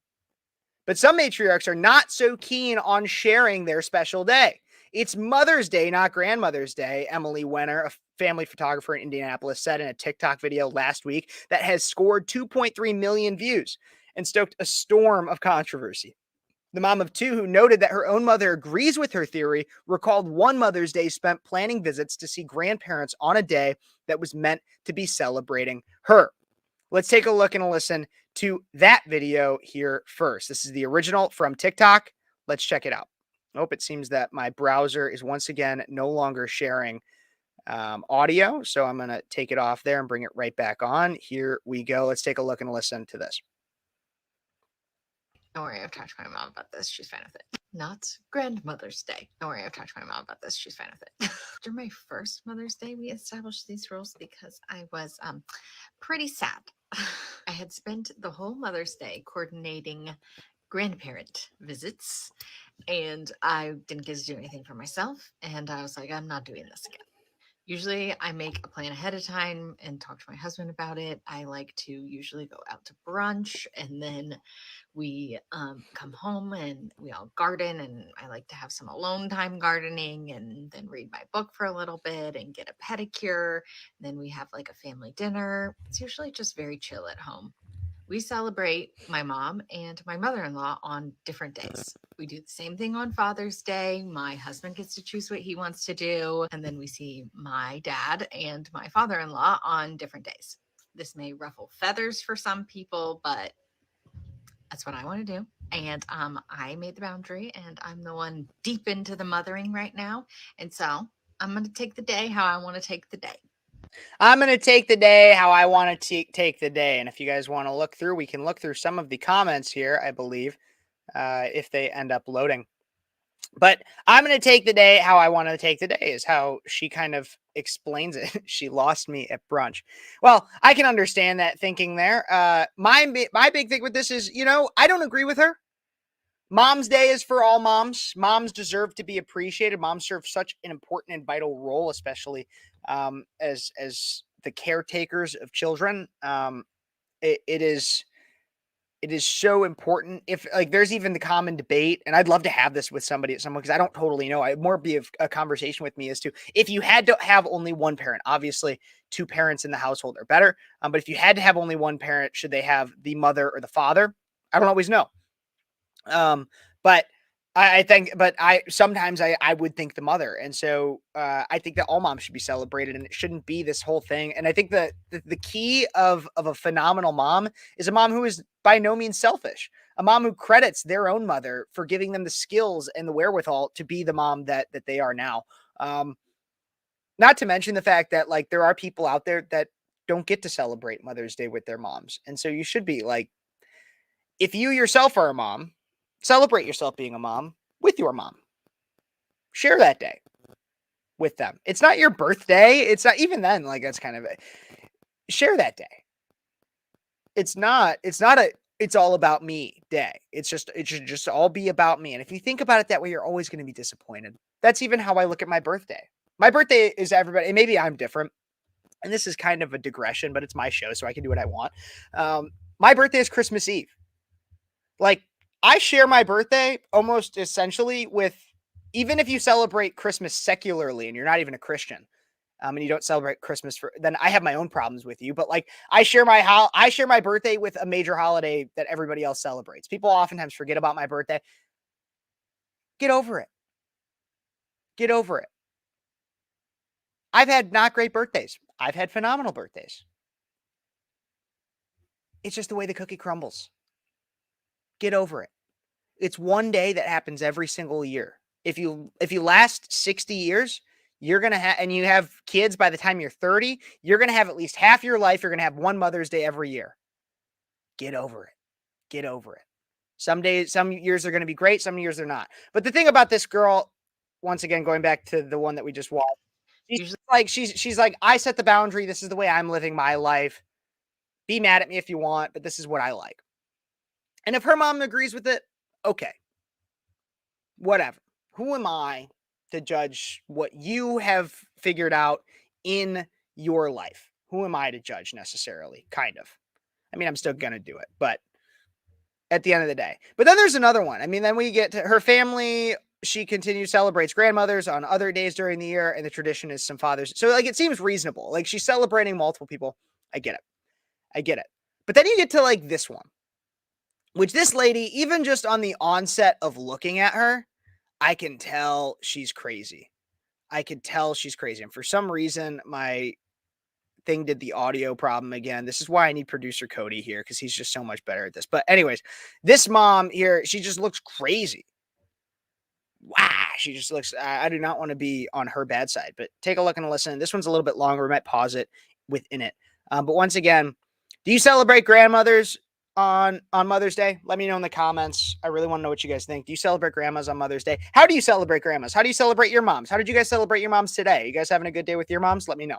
but some matriarchs are not so keen on sharing their special day. It's Mother's Day, not Grandmother's Day, Emily Wenner, a family photographer in Indianapolis, said in a TikTok video last week that has scored 2.3 million views and stoked a storm of controversy. The mom of two, who noted that her own mother agrees with her theory, recalled one Mother's Day spent planning visits to see grandparents on a day that was meant to be celebrating her. Let's take a look and a listen to that video here first. This is the original from TikTok. Let's check it out. Nope, it seems that my browser is once again no longer sharing audio. So I'm going to take it off there and bring it right back on. Here we go. Let's take a look and listen to this.
Don't worry, I've talked to my mom about this. She's fine with it. Not Grandmother's Day. Don't worry, I've talked to my mom about this. She's fine with it. After my first Mother's Day, we established these rules because I was pretty sad. I had spent the whole Mother's Day coordinating grandparent visits, and I didn't get to do anything for myself. And I was like, I'm not doing this again. Usually I make a plan ahead of time and talk to my husband about it. I like to usually go out to brunch, and then we come home and we all garden, and I like to have some alone time gardening and then read my book for a little bit and get a pedicure. Then we have like a family dinner. It's usually just very chill at home. We celebrate my mom and my mother-in-law on different days. We do the same thing on Father's Day. My husband gets to choose what he wants to do. And then we see my dad and my father-in-law on different days. This may ruffle feathers for some people, but that's what I want to do. And I made the boundary, and I'm the one deep into the mothering right now. And so I'm going to take the day how I want to take the day.
I'm going to take the day how I want to take the day. And if you guys want to look through, we can look through some of the comments here, I believe, if they end up loading. But I'm going to take the day how I want to take the day is how she kind of explains it. She lost me at brunch. Well, I can understand that thinking there. My big thing with this is, I don't agree with her. Mom's Day is for all moms. Moms deserve to be appreciated. Moms serve such an important and vital role, especially as the caretakers of children. It is so important. If like there's even the common debate, and I'd love to have this with somebody at someone because I don't totally know. It more be a conversation with me as to if you had to have only one parent. Obviously, two parents in the household are better. But if you had to have only one parent, should they have the mother or the father? I don't always know. But I think, but sometimes I would think the mother. And so, I think that all moms should be celebrated and it shouldn't be this whole thing. And I think that the key of a phenomenal mom is a mom who is by no means selfish, a mom who credits their own mother for giving them the skills and the wherewithal to be the mom that they are now. Not to mention the fact that like, there are people out there that don't get to celebrate Mother's Day with their moms. And so you should be like, if you yourself are a mom, celebrate yourself being a mom with your mom. Share that day with them. It's not your birthday. It's not even then. Like that's kind of it. Share that day. It's not it's all about me day. It should just all be about me. And if you think about it that way, you're always going to be disappointed. That's even how I look at my birthday. My birthday is everybody. And maybe I'm different. And this is kind of a digression, but it's my show, so I can do what I want. My birthday is Christmas Eve. Like, I share my birthday almost essentially with, even if you celebrate Christmas secularly and you're not even a Christian, and you don't celebrate Christmas then I have my own problems with you. But like, I share my birthday with a major holiday that everybody else celebrates. People oftentimes forget about my birthday. Get over it. Get over it. I've had not great birthdays. I've had phenomenal birthdays. It's just the way the cookie crumbles. Get over it. It's one day that happens every single year. If you last 60 years, you're going to have, and you have kids by the time you're 30, you're going to have at least half your life. You're going to have one Mother's Day every year. Get over it. Get over it. Some years are going to be great. Some years they're not. But the thing about this girl, once again, going back to the one that we just watched, she's like, I set the boundary. This is the way I'm living my life. Be mad at me if you want, but this is what I like. And if her mom agrees with it, okay. Whatever. Who am I to judge what you have figured out in your life? Who am I to judge necessarily? Kind of. I mean, I'm still going to do it, but at the end of the day. But then there's another one. I mean, then we get to her family. She continues celebrates grandmothers on other days during the year, and the tradition is some fathers. So like, it seems reasonable. Like she's celebrating multiple people. I get it. But then you get to like this one, which this lady, even just on the onset of looking at her, I can tell she's crazy. And for some reason, my thing did the audio problem again. This is why I need producer Cody here, because he's just so much better at this. But anyways, this mom here, she just looks crazy. Wow. She just looks, I do not want to be on her bad side, but take a look and listen. This one's a little bit longer. We might pause it within it. But once again, do you celebrate grandmothers on Mother's Day? Let me know in the comments. I really want to know what you guys think. Do you celebrate grandmas on Mother's Day? How do you celebrate grandmas? How do you celebrate your moms? How did you guys celebrate your moms today? You guys having a good day with your moms? Let me know.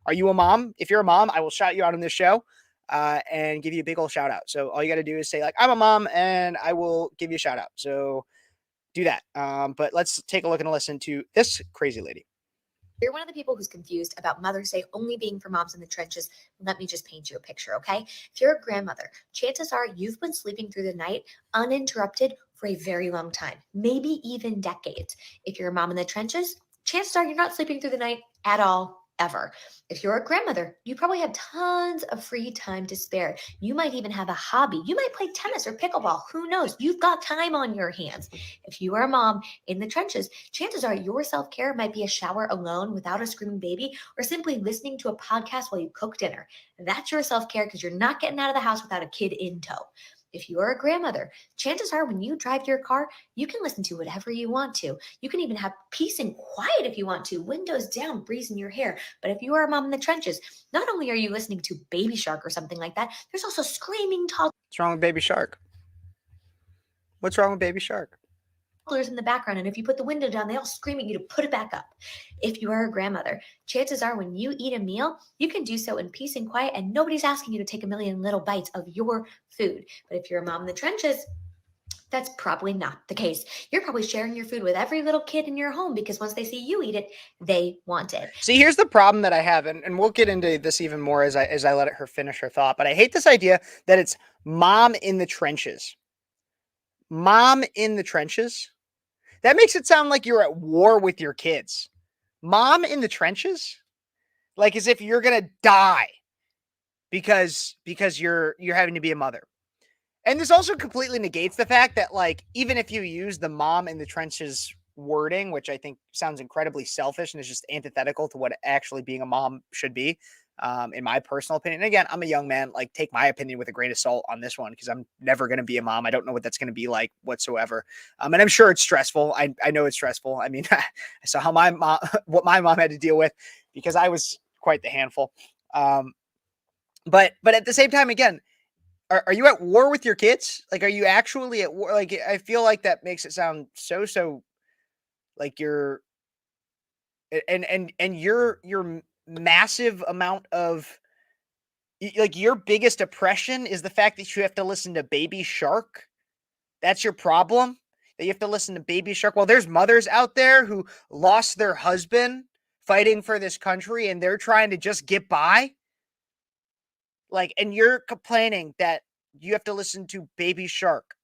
Are you a mom? If you're a mom, I will shout you out on this show and give you a big old shout out. So all you got to do is say like, I'm a mom, and I will give you a shout out. So do that. But let's take a look and listen to this crazy lady.
you're one of the people who's confused about Mother's Day only being for moms in the trenches, let me just paint you a picture, okay? If you're a grandmother, chances are you've been sleeping through the night uninterrupted for a very long time, maybe even decades. If you're a mom in the trenches, chances are you're not sleeping through the night at all, ever. If you're a grandmother, you probably have tons of free time to spare. You might even have a hobby. You might play tennis or pickleball. Who knows? You've got time on your hands. If you are a mom in the trenches, chances are your self-care might be a shower alone without a screaming baby or simply listening to a podcast while you cook dinner. That's your self-care because you're not getting out of the house without a kid in tow. If you are a grandmother, chances are when you drive your car, you can listen to whatever you want to. You can even have peace and quiet if you want to, windows down, breeze in your hair. But if you are a mom in the trenches, not only are you listening to Baby Shark or something like that, there's also screaming toddlers
What's wrong with Baby Shark? What's wrong with Baby Shark?
in the background, and if you put the window down, they all scream at you to put it back up. If you are a grandmother, chances are when you eat a meal, you can do so in peace and quiet, and nobody's asking you to take a million little bites of your food. But if you're a mom in the trenches, that's probably not the case. You're probably sharing your food with every little kid in your home because once they see you eat it, they want it.
See, here's the problem that I have, and we'll get into this even more as I let her finish her thought, but I hate this idea that it's mom in the trenches. Mom in the trenches? That makes it sound like you're at war with your kids. Mom in the trenches? Like as if you're gonna die because you're having to be a mother. And this also completely negates the fact that, like, even if you use the mom in the trenches wording, which I think sounds incredibly selfish and is just antithetical to what actually being a mom should be, in my personal opinion. And again, I'm a young man, like, take my opinion with a grain of salt on this one because I'm never going to be a mom. I don't know what that's going to be like whatsoever. And I'm sure it's stressful. I know it's stressful. I mean, I saw how my mom, what my mom had to deal with because I was quite the handful. But at the same time, again, are you at war with your kids? Like, are you actually at war? Like, I feel like that makes it sound so like you're and your massive amount of like your biggest oppression is the fact that you have to listen to Baby Shark. That's your problem. That you have to listen to Baby Shark. Well, there's mothers out there who lost their husband fighting for this country and they're trying to just get by. Like, and you're complaining that you have to listen to Baby Shark.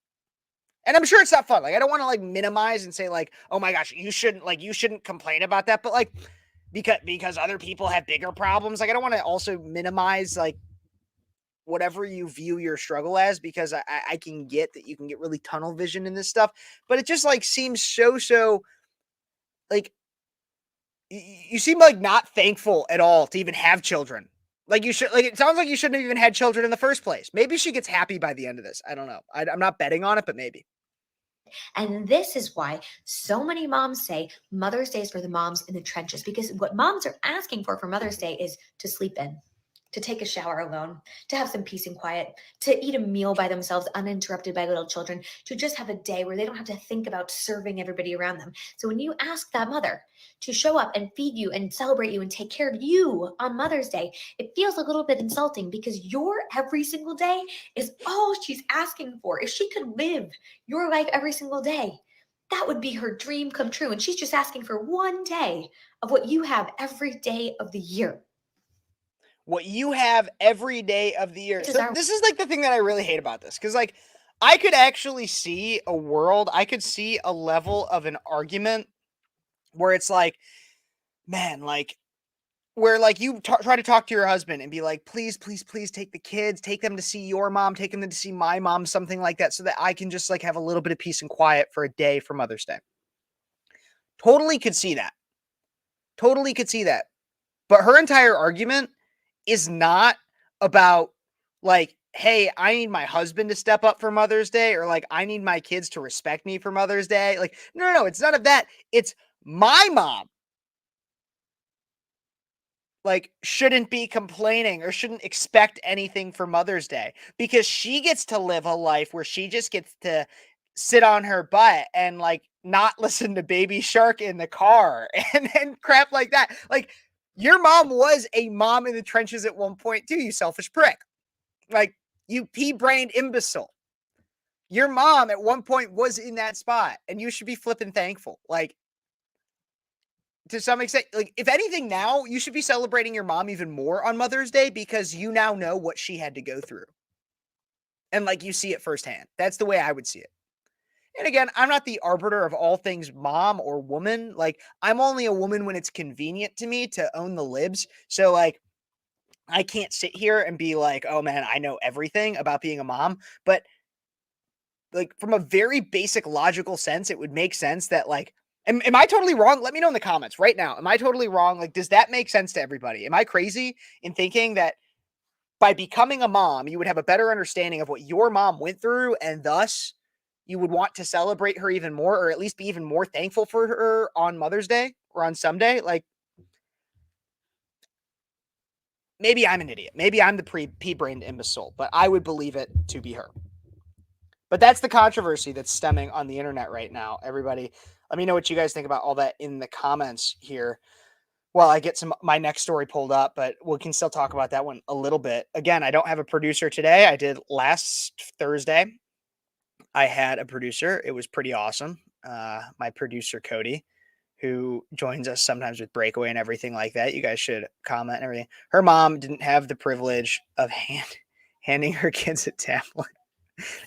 And I'm sure it's not fun. Like, I don't want to like minimize and say like, oh my gosh, you shouldn't complain about that. But like, because other people have bigger problems. Like, I don't want to also minimize like whatever you view your struggle as, because I can get that you can get really tunnel vision in this stuff. But it just like seems so like you seem like not thankful at all to even have children. Like you should, like, it sounds like you shouldn't have even had children in the first place. Maybe she gets happy by the end of this. I don't know. I'm not betting on it, but maybe.
And this is why so many moms say Mother's Day is for the moms in the trenches, because what moms are asking for Mother's Day is to sleep in, to take a shower alone, to have some peace and quiet, to eat a meal by themselves uninterrupted by little children, to just have a day where they don't have to think about serving everybody around them. So when you ask that mother to show up and feed you and celebrate you and take care of you on Mother's Day, it feels a little bit insulting because your every single day is all she's asking for. If she could live your life every single day, that would be her dream come true. And she's just asking for one day of what you have every day of the year.
What you have every day of the year.
Which is
So
our-
this is like the thing that I really hate about this. Because like I could actually see a world, I could see a level of an argument where it's like, man, like where like you try to talk to your husband and be like, please take the kids, take them to see your mom, take them to see my mom, something like that, so that I can just like have a little bit of peace and quiet for a day for Mother's Day. Totally could see that. Totally could see that. But her entire argument is not about like, hey, I need my husband to step up for Mother's Day, or like, I need my kids to respect me for Mother's Day. Like, no, it's none of that. It's my mom. Like, shouldn't be complaining or shouldn't expect anything for Mother's Day because she gets to live a life where she just gets to sit on her butt and like not listen to Baby Shark in the car and crap like that. Like, your mom was a mom in the trenches at one point too, you selfish prick. Like, you pea-brained imbecile. Your mom at one point was in that spot and you should be flipping thankful. Like, to some extent. Like, if anything, now you should be celebrating your mom even more on Mother's Day because you now know what she had to go through. And like, you see it firsthand. That's the way I would see it. And again, I'm not the arbiter of all things mom or woman. Like, I'm only a woman when it's convenient to me to own the libs. So like, I can't sit here and be like, oh man, I know everything about being a mom. But like, from a very basic logical sense, it would make sense that like, am I totally wrong? Let me know in the comments right now. Am I totally wrong? Like, does that make sense to everybody? Am I crazy in thinking that by becoming a mom, you would have a better understanding of what your mom went through, and thus you would want to celebrate her even more, or at least be even more thankful for her on Mother's Day or on some day? Like, maybe I'm an idiot. Maybe I'm the pea-brained imbecile, but I would believe it to be her. But that's the controversy that's stemming on the internet right now. Everybody, let me know what you guys think about all that in the comments here. Well, I get my next story pulled up, but we can still talk about that one a little bit. Again, I don't have a producer today. I did last Thursday. I had a producer. It was pretty awesome. My producer, Cody, who joins us sometimes with Breakaway and everything like that. You guys should comment and everything. Her mom didn't have the privilege of handing her kids a tablet.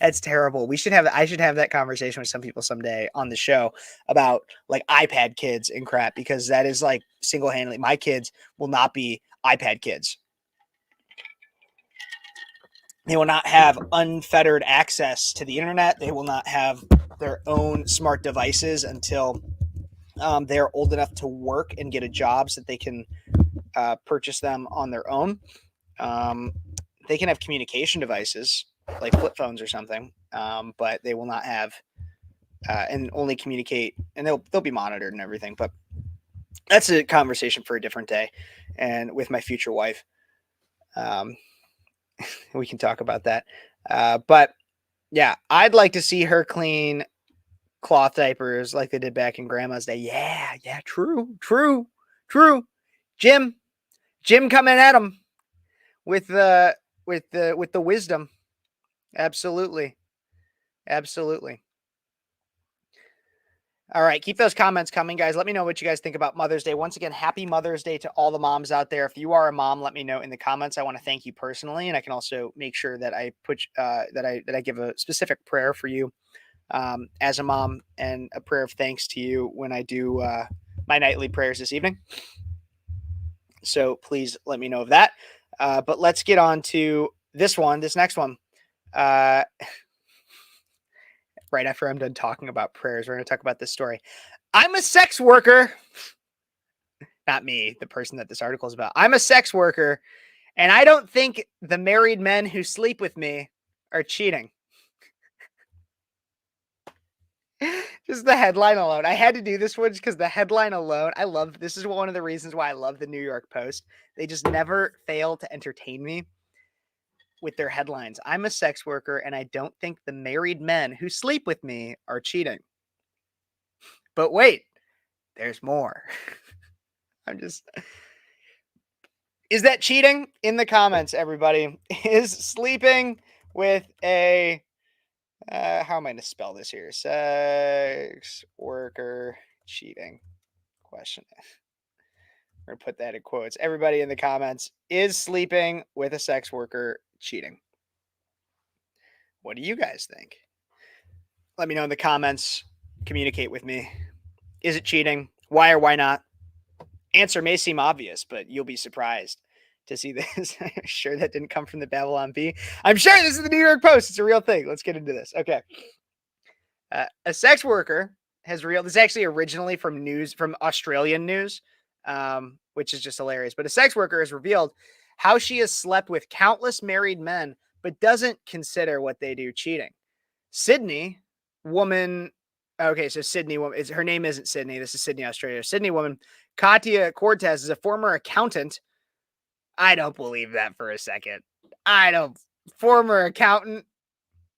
That's terrible. I should have that conversation with some people someday on the show about like iPad kids and crap, because that is like single-handedly, my kids will not be iPad kids. They will not have unfettered access to the internet. They will not have their own smart devices until they're old enough to work and get a job so that they can purchase them on their own. They can have communication devices like flip phones or something, but they will not have and only communicate, and they'll be monitored and everything. But that's a conversation for a different day, and with my future wife. We can talk about that. But yeah, I'd like to see her clean cloth diapers like they did back in Grandma's day. Yeah, true. Jim coming at him with the wisdom. Absolutely. All right, keep those comments coming, guys. Let me know what you guys think about Mother's Day. Once again, happy Mother's Day to all the moms out there. If you are a mom, let me know in the comments. I want to thank you personally, and I can also make sure that I put that I give a specific prayer for you as a mom, and a prayer of thanks to you when I do my nightly prayers this evening. So please let me know of that. But let's get on to this next one. Right after I'm done talking about prayers, we're going to talk about this story. I'm a sex worker. Not me, the person that this article is about. I'm a sex worker, and I don't think the married men who sleep with me are cheating. Just the headline alone. I had to do this one because the headline alone, this is one of the reasons why I love the New York Post. They just never fail to entertain me with their headlines. I'm a sex worker, and I don't think the married men who sleep with me are cheating. But wait, there's more. Is that cheating? In the comments, everybody. Is sleeping with a, how am I going to spell this here? Sex worker cheating? Question. We're going to put that in quotes. Everybody in the comments, is sleeping with a sex worker cheating? What do you guys think? Let me know in the comments. Communicate with me. Is it cheating? Why or why not? Answer may seem obvious, but you'll be surprised to see this. I'm sure that didn't come from the Babylon Bee. I'm sure this is the New York Post. It's a real thing. Let's get into this. Okay. A sex worker has this is actually originally from Australian news, which is just hilarious. But a sex worker has revealed how she has slept with countless married men, but doesn't consider what they do cheating. Sydney woman. Okay, so Sydney woman. Her name isn't Sydney. This is Sydney, Australia. Sydney woman Katia Cortez is a former accountant. I don't believe that for a second. Former accountant.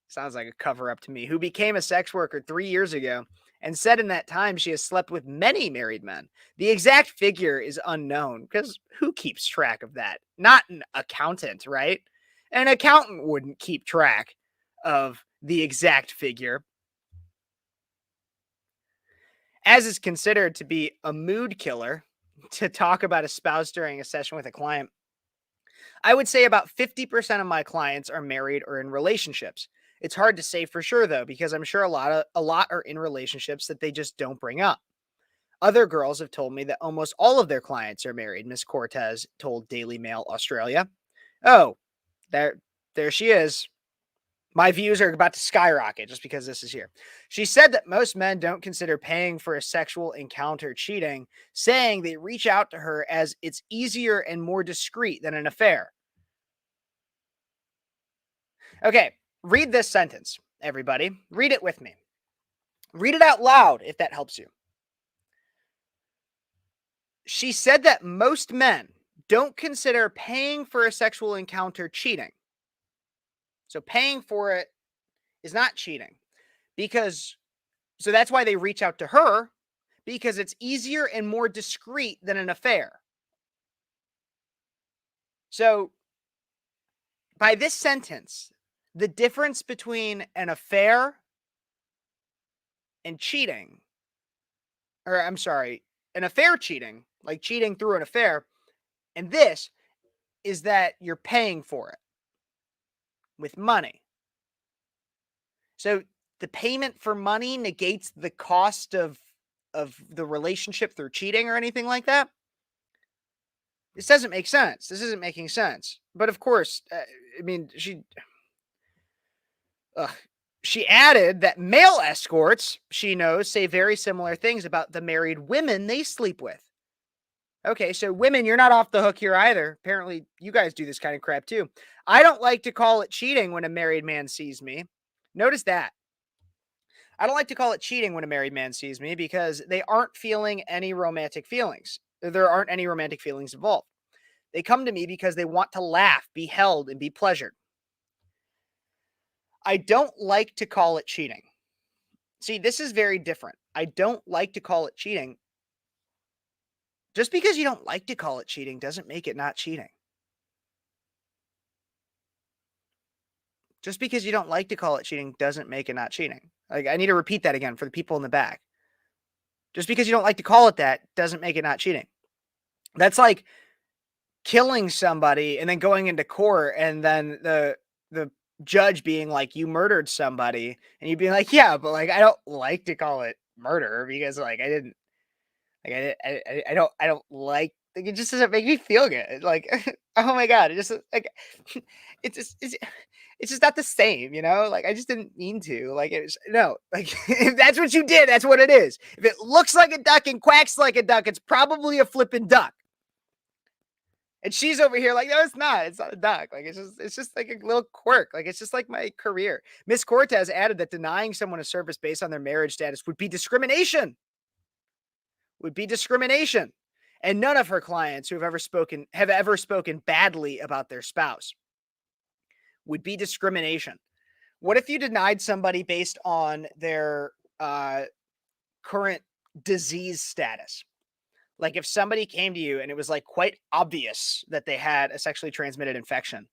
Sounds like a cover up to me. Who became a sex worker 3 years ago and said in that time she has slept with many married men. The exact figure is unknown because who keeps track of that? Not an accountant, right? An accountant wouldn't keep track of the exact figure. as is considered to be a mood killer to talk about a spouse during a session with a client, I would say about 50% of my clients are married or in relationships. It's hard to say for sure though, because I'm sure a lot are in relationships that they just don't bring up. Other girls have told me that almost all of their clients are married. Miss Cortez told Daily Mail Australia. Oh, there she is. My views are about to skyrocket just because this is here. She said that most men don't consider paying for a sexual encounter cheating, saying they reach out to her as it's easier and more discreet than an affair. Okay, read this sentence, everybody. Read it with me. Read it out loud if that helps you. She said that most men don't consider paying for a sexual encounter cheating. So paying for it is not cheating so that's why they reach out to her, because it's easier and more discreet than an affair. So by this sentence, the difference between an affair and cheating, or I'm sorry, an affair cheating, like cheating through an affair, and this is that you're paying for it with money. So the payment for money negates the cost of the relationship through cheating or anything like that. This doesn't make sense. This isn't making sense. But of course, she added that male escorts, she knows, say very similar things about the married women they sleep with. Okay, so women, you're not off the hook here either. Apparently, you guys do this kind of crap too. I don't like to call it cheating when a married man sees me. Notice that. I don't like to call it cheating when a married man sees me because they aren't feeling any romantic feelings. There aren't any romantic feelings involved. They come to me because they want to laugh, be held, and be pleasured. I don't like to call it cheating. See, this is very different. I don't like to call it cheating. Just because you don't like to call it cheating doesn't make it not cheating. Just because you don't like to call it cheating doesn't make it not cheating. Like, I need to repeat that again for the people in the back. Just because you don't like to call it that doesn't make it not cheating. That's like killing somebody and then going into court and then the judge being like, you murdered somebody, and you'd be like, yeah, but like, I don't like to call it murder because like I don't like it just doesn't make me feel good. Like, oh my God, it just like it's just not the same, you know? Like, I just didn't mean to. Like, it was no, like if that's what you did, that's what it is. If it looks like a duck and quacks like a duck, it's probably a flipping duck. And she's over here like, no, it's not. It's not a duck. Like, it's just like a little quirk. Like, it's just like my career. Miss Cortez added that denying someone a service based on their marriage status would be discrimination. And none of her clients who have ever spoken badly about their spouse. Would be discrimination. What if you denied somebody based on their current disease status? Like if somebody came to you and it was like quite obvious that they had a sexually transmitted infection,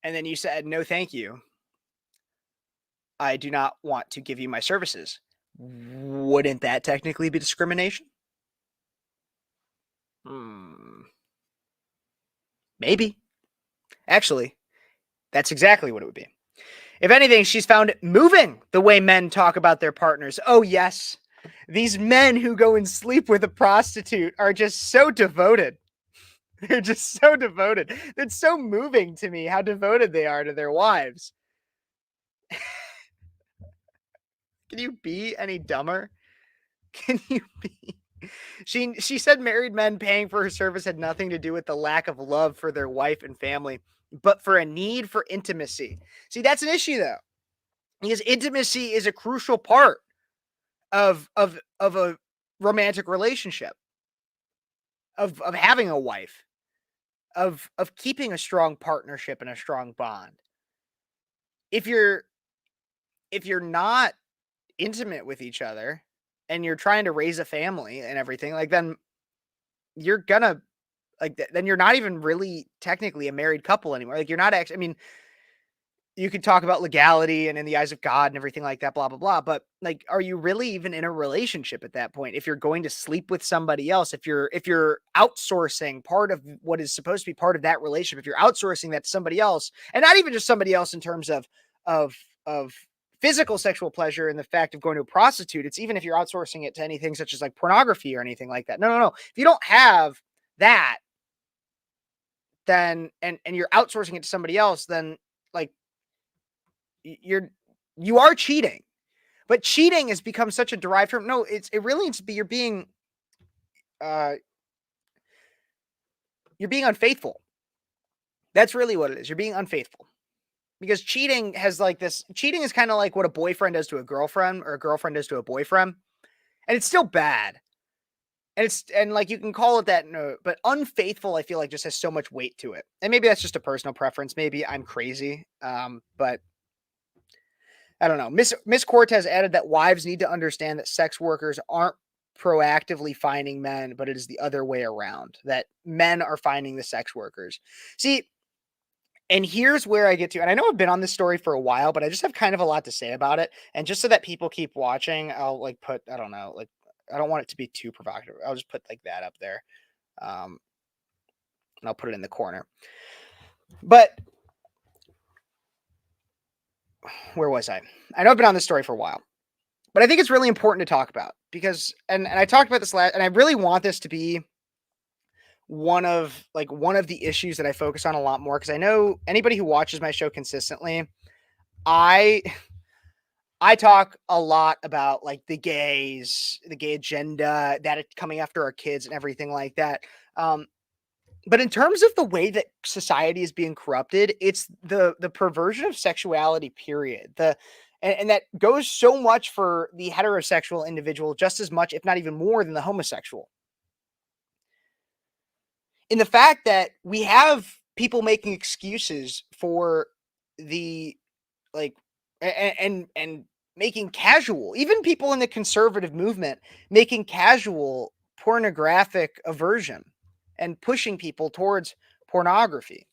and then you said, no, thank you, I do not want to give you my services. Wouldn't that technically be discrimination? Maybe. Actually, that's exactly what it would be. If anything, she's found it moving the way men talk about their partners. Oh, yes. These men who go and sleep with a prostitute are just so devoted. They're just so devoted. It's so moving to me how devoted they are to their wives. Can you be any dumber? Can you be? She said married men paying for her service had nothing to do with the lack of love for their wife and family, but for a need for intimacy. See, that's an issue though, because intimacy is a crucial part of a romantic relationship, of having a wife, of keeping a strong partnership and a strong bond. If you're not intimate with each other and you're trying to raise a family and everything, like then you're gonna then you're not even really technically a married couple anymore. Like you're not actually, I mean, you could talk about legality and in the eyes of God and everything like that, blah, blah, blah. But like, are you really even in a relationship at that point? If you're going to sleep with somebody else, if you're outsourcing part of what is supposed to be part of that relationship, if you're outsourcing that to somebody else, and not even just somebody else in terms of physical sexual pleasure and the fact of going to a prostitute, it's even if you're outsourcing it to anything such as like pornography or anything like that. No. If you don't have that, then and you're outsourcing it to somebody else, then like you are cheating. But cheating has become such a derived term. No, it really needs to be you're being unfaithful. That's really what it is. You're being unfaithful. Because cheating is kind of like what a boyfriend does to a girlfriend or a girlfriend does to a boyfriend. And it's still bad. And like you can call it that, no, but unfaithful, I feel like just has so much weight to it. And maybe that's just a personal preference. Maybe I'm crazy. But I don't know. Miss Cortez added that wives need to understand that sex workers aren't proactively finding men, but it is the other way around, that men are finding the sex workers. See, and here's where I get to, and I know I've been on this story for a while, but I just have kind of a lot to say about it. And just so that people keep watching, I'll like put, I don't know, like, I don't want it to be too provocative. I'll just put like that up there. And I'll put it in the corner. But where was I? I know I've been on this story for a while, but I think it's really important to talk about because, and I talked about this last, and I really want this to be one of the issues that I focus on a lot more. Cause I know anybody who watches my show consistently, I talk a lot about like the gays, the gay agenda, that it's coming after our kids and everything like that. But in terms of the way that society is being corrupted, it's the perversion of sexuality, period. And that goes so much for the heterosexual individual just as much, if not even more, than the homosexual. In the fact that we have people making excuses for the like and making casual, even people in the conservative movement making casual pornographic aversion and pushing people towards pornography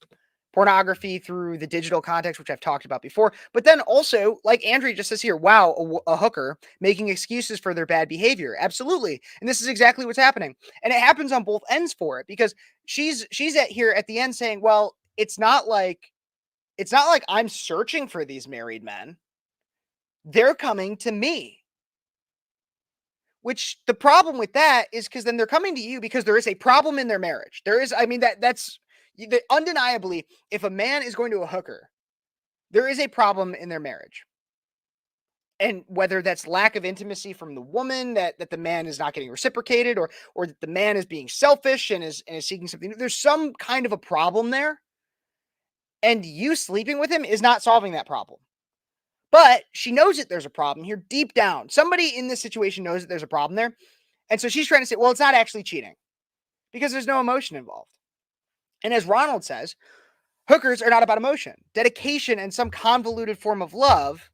through the digital context, which I've talked about before. But then also, like Andrea just says here, wow, a hooker making excuses for their bad behavior. Absolutely. And this is exactly what's happening. And it happens on both ends for it, because she's at the end saying, well, it's not like I'm searching for these married men. They're coming to me. Which the problem with that is because then they're coming to you because there is a problem in their marriage. There is, I mean, that's undeniably, if a man is going to a hooker, there is a problem in their marriage. And whether that's lack of intimacy from the woman, that the man is not getting reciprocated, or that the man is being selfish and is seeking something, there's some kind of a problem there. And you sleeping with him is not solving that problem. But she knows that there's a problem here deep down. Somebody in this situation knows that there's a problem there. And so she's trying to say, well, it's not actually cheating because there's no emotion involved. And as Ronald says, hookers are not about emotion, dedication, and some convoluted form of love.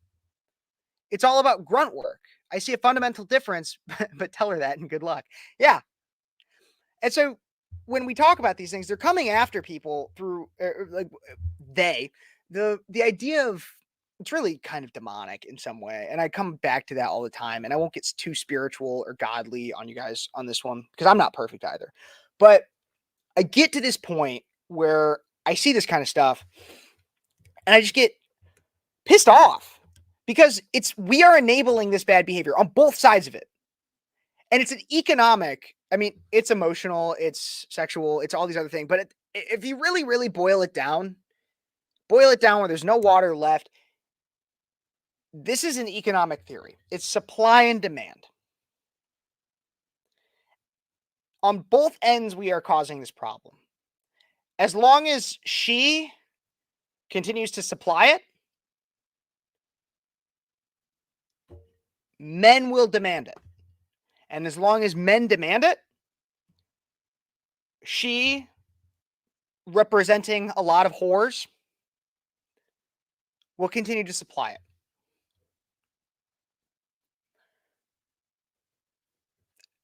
It's all about grunt work. I see a fundamental difference, but tell her that and good luck. Yeah. And so when we talk about these things, they're coming after people through the idea of, it's really kind of demonic in some way. And I come back to that all the time, and I won't get too spiritual or godly on you guys on this one because I'm not perfect either. But I get to this point where I see this kind of stuff and I just get pissed off because we are enabling this bad behavior on both sides of it. And it's an economic, I mean, it's emotional, it's sexual, it's all these other things. But if you really, really boil it down where there's no water left, this is an economic theory. It's supply and demand. On both ends, we are causing this problem. As long as she continues to supply it, men will demand it. And as long as men demand it, she, representing a lot of whores, will continue to supply it.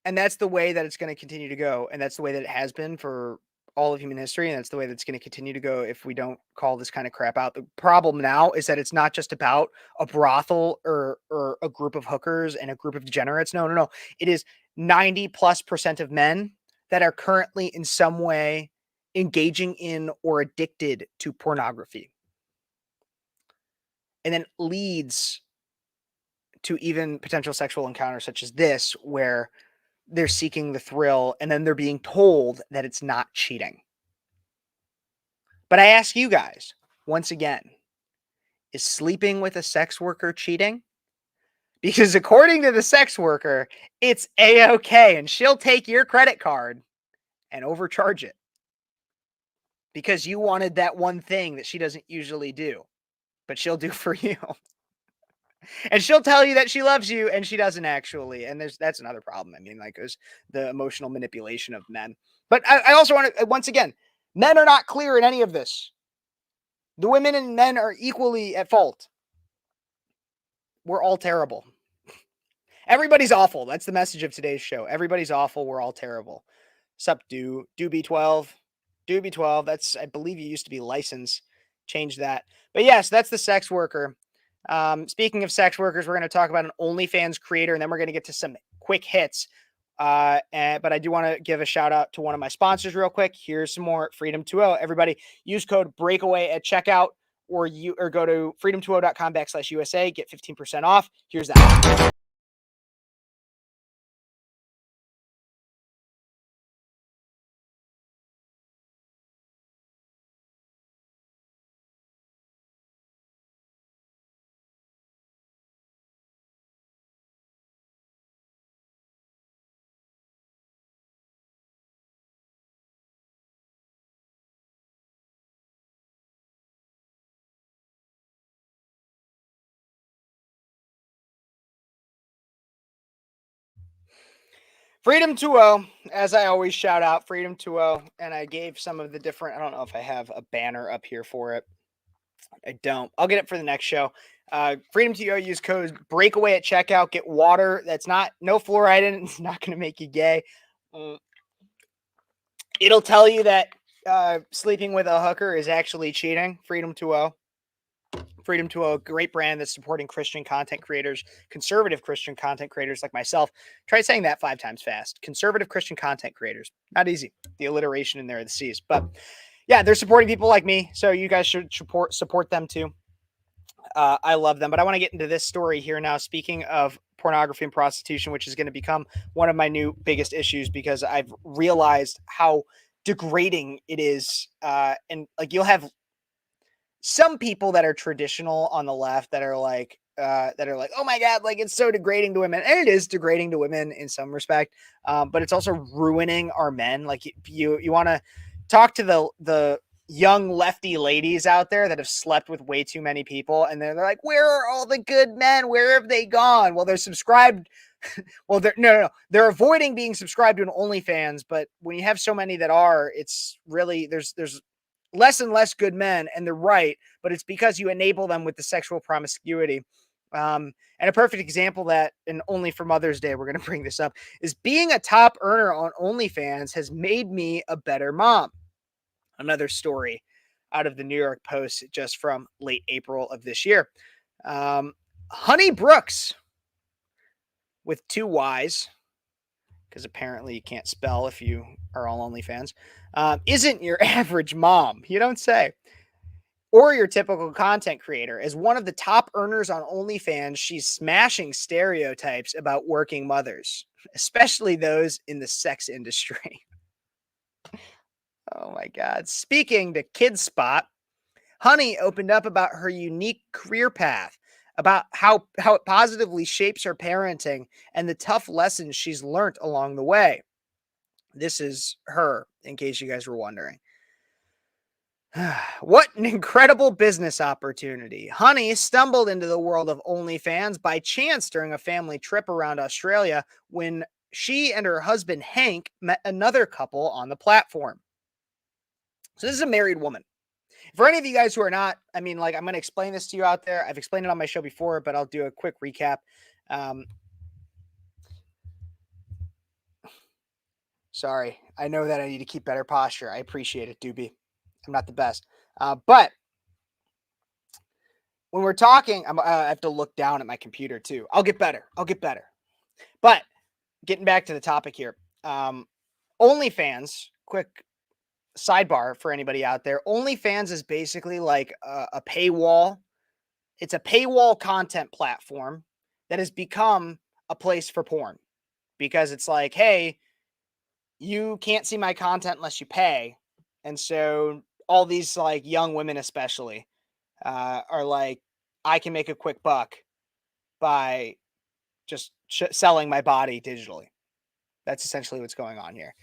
And that's the way that it's going to continue to go. And that's the way that it has been for all of human history, and that's the way that's going to continue to go if we don't call this kind of crap out. The problem now is that it's not just about a brothel or a group of hookers and a group of degenerates. No. It is 90+% of men that are currently in some way engaging in or addicted to pornography. And then leads to even potential sexual encounters such as this, where they're seeking the thrill and then they're being told that it's not cheating. But I ask you guys, once again, is sleeping with a sex worker cheating? Because according to the sex worker, it's A-okay, and she'll take your credit card and overcharge it because you wanted that one thing that she doesn't usually do, but she'll do for you. And she'll tell you that she loves you and she doesn't actually. And that's another problem. I mean, like, is the emotional manipulation of men. But I also want to, once again, men are not clear in any of this. The women and men are equally at fault. We're all terrible. Everybody's awful. That's the message of today's show. Everybody's awful. We're all terrible. Sup, do B12. Do B12. That's, I believe, you used to be licensed. Change that. But yes, that's the sex worker. Speaking of sex workers, we're going to talk about an OnlyFans creator, and then we're going to get to some quick hits. But I do want to give a shout out to one of my sponsors real quick. Here's some more Freedom 2.0. Everybody use code breakaway at checkout, or go to freedom20.com/USA, get 15% off. Here's that. Freedom 2.0, as I always shout out, Freedom 2.0, and I gave some of the different, I don't know if I have a banner up here for it. I don't. I'll get it for the next show. Freedom 2.0, use code breakaway at checkout, get water that's no fluoride in it, it's not going to make you gay. It'll tell you that sleeping with a hooker is actually cheating. Freedom 2.0. Freedom 2.0, great brand that's supporting Christian content creators, conservative Christian content creators like myself. Try saying that 5 times fast. Conservative Christian content creators. Not easy. The alliteration in there, the C's. But yeah, they're supporting people like me, so you guys should support them too. I love them. But I want to get into this story here now. Speaking of pornography and prostitution, which is going to become one of my new biggest issues because I've realized how degrading it is. And like, you'll have some people that are traditional on the left that are like, oh my God, like, it's so degrading to women. And it is degrading to women in some respect. But it's also ruining our men. Like, you want to talk to the young lefty ladies out there that have slept with way too many people. And they're like, where are all the good men? Where have they gone? Well, they're subscribed. Well, they're avoiding being subscribed to an OnlyFans. But when you have so many that are, it's really, there's less and less good men, and they're right, but it's because you enable them with the sexual promiscuity. And a perfect example that, and only for Mother's Day, we're going to bring this up, is being a top earner on OnlyFans has made me a better mom. Another story out of the New York Post just from late April of this year. Honey Brooks, with 2 Y's, because apparently you can't spell if you are all OnlyFans, isn't your average mom, you don't say, or your typical content creator. As one of the top earners on OnlyFans, she's smashing stereotypes about working mothers, especially those in the sex industry. Oh my God. Speaking to Kids Spot, Honey opened up about her unique career path, about how it positively shapes her parenting and the tough lessons she's learned along the way. This is her, in case you guys were wondering. What an incredible business opportunity. Honey stumbled into the world of OnlyFans by chance during a family trip around Australia when she and her husband Hank met another couple on the platform. So this is a married woman. For any of you guys who are not, I mean, like, I'm going to explain this to you out there. I've explained it on my show before, but I'll do a quick recap. Sorry. I know that I need to keep better posture. I appreciate it, Doobie. I'm not the best. But when we're talking, I have to look down at my computer too. I'll get better. But getting back to the topic here. OnlyFans, quick sidebar for anybody out there. OnlyFans is basically like a paywall. It's a paywall content platform that has become a place for porn because it's like, hey, you can't see my content unless you pay. And so all these like young women especially are like, I can make a quick buck by just selling my body digitally. That's essentially what's going on here.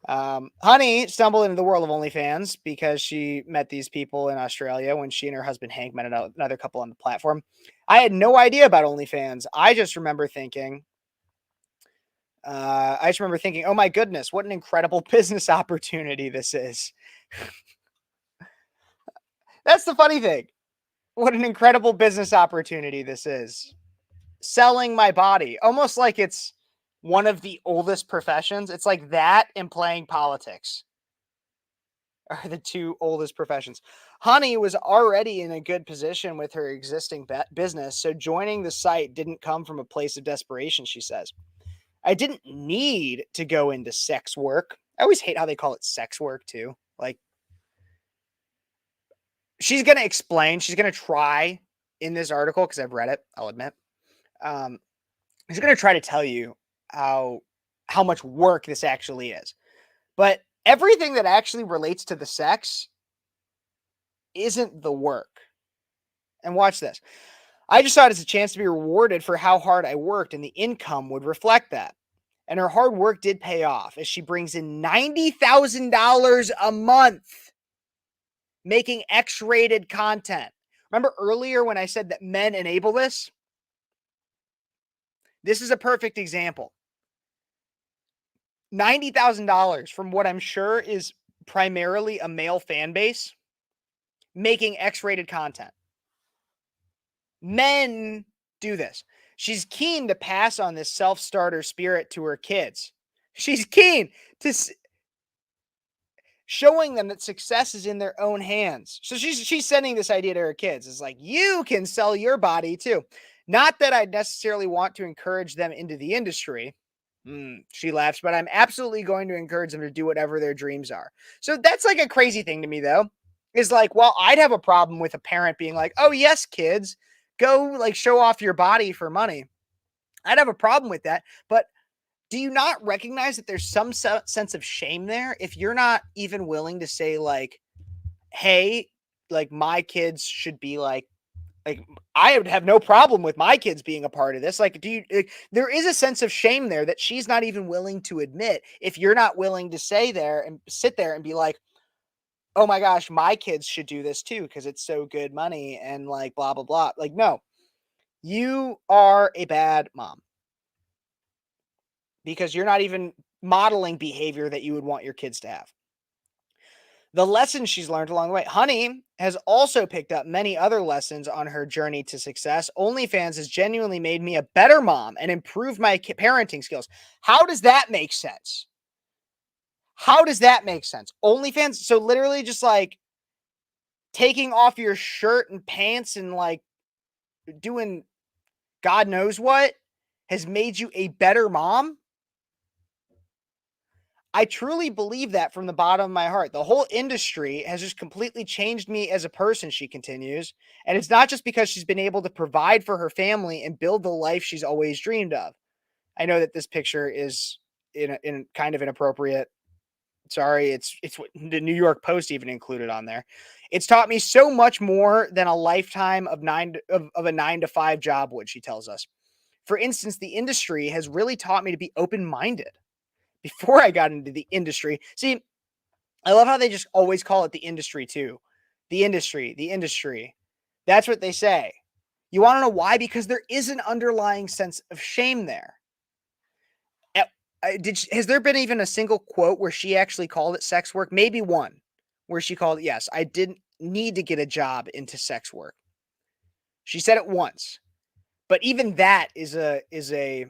Honey stumbled into the world of OnlyFans because she met these people in Australia when she and her husband Hank met another couple on the platform. I had no idea about OnlyFans. I just remember thinking, oh my goodness, what an incredible business opportunity this is. That's the funny thing. What an incredible business opportunity this is. Selling my body, almost like it's one of the oldest professions. It's like that and playing politics are the two oldest professions. Honey was already in a good position with her existing business, so joining the site didn't come from a place of desperation, she says. I didn't need to go into sex work. I always hate how they call it sex work too. Like, she's going to explain, she's going to try in this article, because I've read it, I'll admit. She's going to try to tell you how much work this actually is. But everything that actually relates to the sex isn't the work. And watch this. I just saw it as a chance to be rewarded for how hard I worked, and the income would reflect that. And her hard work did pay off as she brings in $90,000 a month making X-rated content. Remember earlier when I said that men enable this? This is a perfect example. $90,000 from what I'm sure is primarily a male fan base making X-rated content. Men do this. She's keen to pass on this self-starter spirit to her kids. She's keen to showing them that success is in their own hands. So she's sending this idea to her kids. It's like, you can sell your body too. Not that I'd necessarily want to encourage them into the industry. She laughs, but I'm absolutely going to encourage them to do whatever their dreams are. So that's like a crazy thing to me, though. Is like, well, I'd have a problem with a parent being like, oh, yes, kids, go like show off your body for money. I'd have a problem with that. But do you not recognize that there's some sense of shame there if you're not even willing to say like, hey, like my kids should be like I would have no problem with my kids being a part of this. Like, there is a sense of shame there that she's not even willing to admit if you're not willing to say there and sit there and be like, oh my gosh, my kids should do this too because it's so good money and like blah, blah, blah. Like, no, you are a bad mom because you're not even modeling behavior that you would want your kids to have. The lessons she's learned along the way. Honey has also picked up many other lessons on her journey to success. OnlyFans has genuinely made me a better mom and improved my parenting skills. How does that make sense? How does that make sense? OnlyFans, so literally just like taking off your shirt and pants and like doing God knows what has made you a better mom? I truly believe that from the bottom of my heart. The whole industry has just completely changed me as a person, she continues. And it's not just because she's been able to provide for her family and build the life she's always dreamed of. I know that this picture is in kind of inappropriate. Sorry, it's what the New York Post even included on there. It's taught me so much more than a lifetime of a 9-to-5 job would, she tells us. For instance, the industry has really taught me to be open-minded. Before I got into the industry. See, I love how they just always call it the industry too. The industry. That's what they say. You want to know why? Because there is an underlying sense of shame there. Has there been even a single quote where she actually called it sex work? Maybe one where she called it, yes, I didn't need to get a job into sex work. She said it once. But even that is a